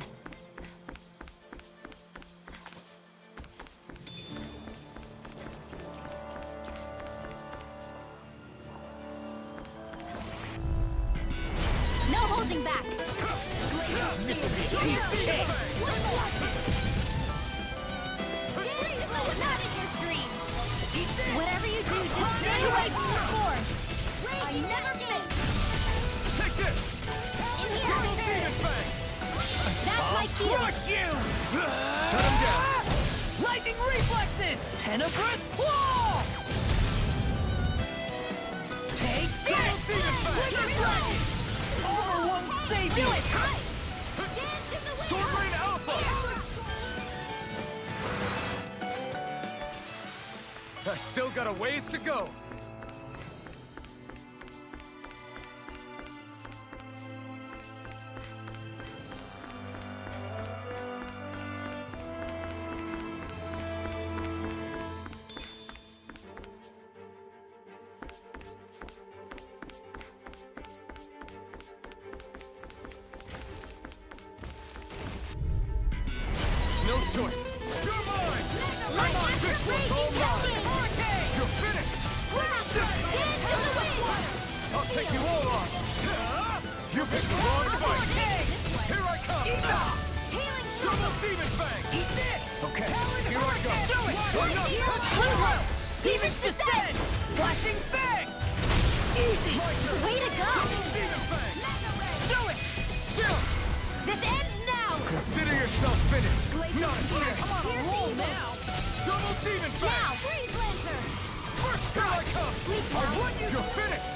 No holding back. This'll be a piece of cake. Not in your dream. Whatever you do, just stay away from the force. I never miss. Take this! In here. That's my cue. Crush you! Shut him down! Lightning reflexes! Tenebrous claw! Take this! Wither dragon! Armor won't save you! Do it. Dance in the wind. Sword Rain Alpha! I still got a ways to go. No choice. You're mine! Like after raging Hurricane. You're finished! Dance in the wind. I'll take you all on! You picked the wrong fight! Here I come! Healing Double Demon Fang! Eat this! Okay. Here I go! Do it! Enough! Demons descend! Flashing fang! Easy! Way to go! Demon Fang! Do it! Chill! This ends now. Consider yourself finished! Not a chance! I'm on a roll now! Double Demon Now, Fang! freeze Lancer. First here I come! I won you! You're finished!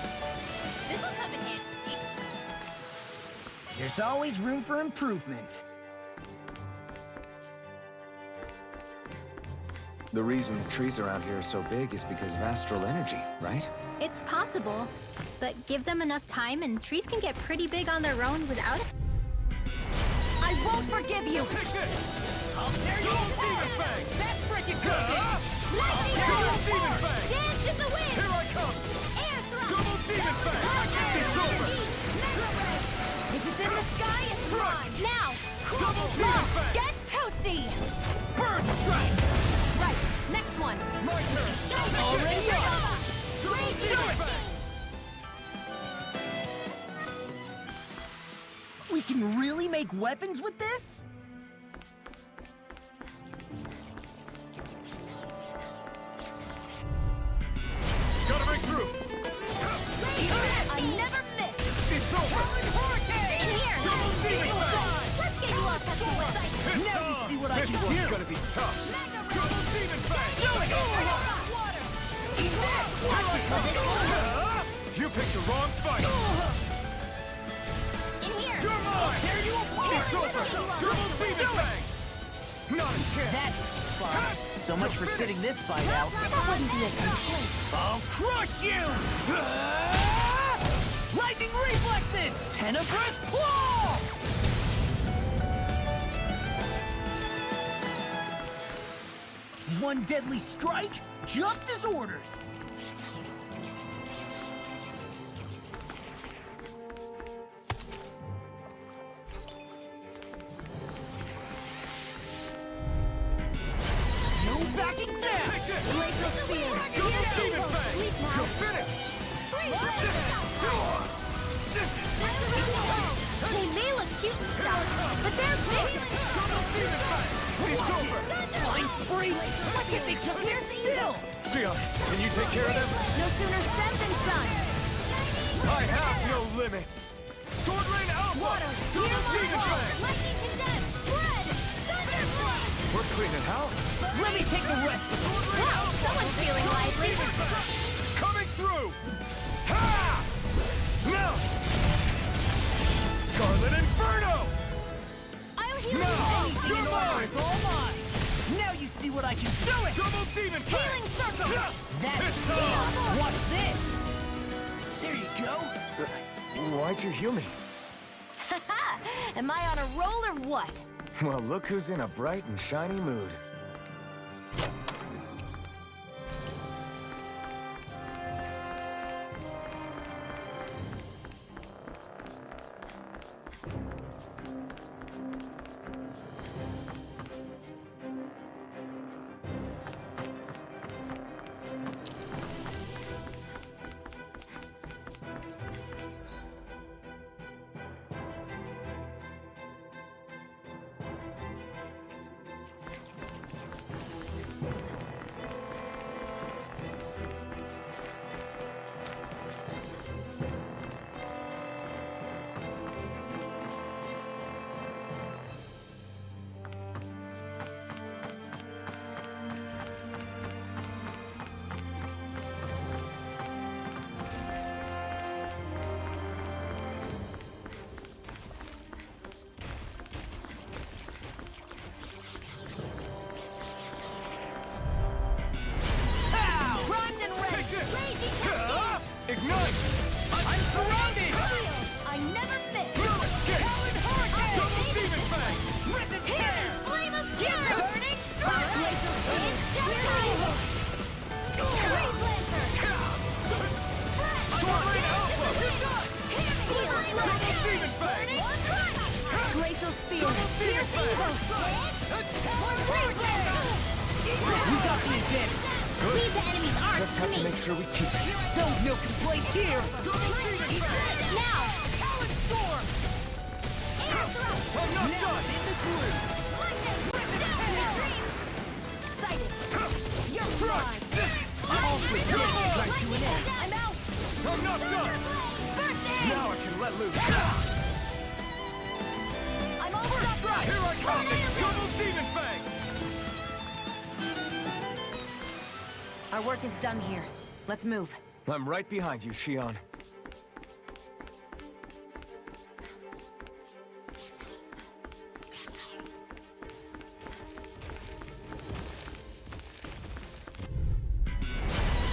This will come in handy. There's always room for improvement. The reason the trees around here are so big is because of astral energy, right? It's possible, but give them enough time and trees can get pretty big on their own without it. I won't forgive you. Take this! I'll tear you Double apart! Demon Fang! That's freaking good! Lightning Double round. Demon Fang! Dance in the wind. Here I come! Air thrust. Double Demon Fang! It's over! If it's in the sky, it's mine. Now, Double Demon Fang! get toasty. Bird strike! Right, next one. My turn! Already up! Double Demon Fang! We can really make weapons with this? Gotta break through! I never miss. It's over! In here. Double Demon Fang! Let's get you all touched with It's Now you on! see what I This can one's do. gonna be tough! Double Demon Fang! You picked the wrong fight! In here. You're mine! Tear you apart! It's over! Double Demon Fang! Not a chance! That's fun. So much for sitting this fight out. I'll crush you! Lightning reflexes! Tenebrous claw! one deadly strike, just as ordered. No backing down! Glacial Spear! Sleep now! They may look cute and stuff, but they're big! It's over! Flying free! Why can't they just sit still? Xion, can you take care of them? No sooner said than done! I have no limits! Sword Rain Alpha! Water! Lightning condensed! Spread! Thunderblade! We're cleaning house! Let me take the rest! Wow! Someone's feeling lively! Coming through! Ha! No! Scarlet Inferno! I'll heal No! you! You're mine! It's all mine! Now you see what I can do! It! Double Demon Fang! Healing Circle! That's It's it! on! Watch this! There you go! Why'd you heal me? Am I on a roll or what? Well, look who's in a bright and shiny mood. Primed and ready! Raging Ignite! I'm surrounded! I never miss! Howling Hurricane! Double Demon Fang! Rip it Here! down! Flame of Fury! Burning Glacial Speed! Death Freeze Lancer! Sword Rain Alpha! Double Demon Fang! Glacial Spear! Demon Fang! Freeze Lancer! We got the advantage! Leave the enemy's arms Just to have me! to make sure we keep it. Don't no complaint here! Now! Talon Storm! Air thrust! I'm not done! In the groove! Lightning! Down dreams! Sighted! You're mine! All for good! Right to an end! I'm out! I'm not done! First aid! Now I can let loose. I'm almost up! Here I come! Double Demon Fang! Our work is done here. Let's move. I'm right behind you, Xion.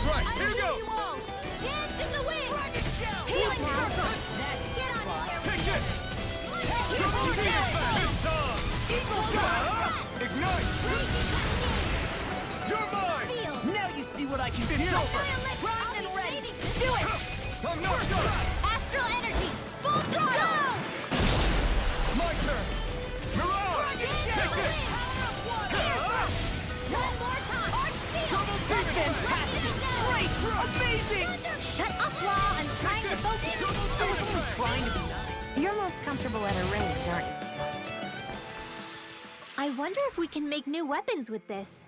Right, here goes! Dance in the wind! Dragon Shell! Healing Circle! Get on in there! Take it! Double Demon Fang! It's on! Ignite! You're mine! Now you see what I can do! Primed and ready! Do it! I'm not done! Astral Energy! Full throttle! My turn! Mirage! Take it! One more time! Arch Seal! Double Demon Fang! Great! Amazing! Shut up, Wall! I'm trying to focus! I was only trying to be nice. You're most comfortable at a range, aren't you? I wonder if we can make new weapons with this.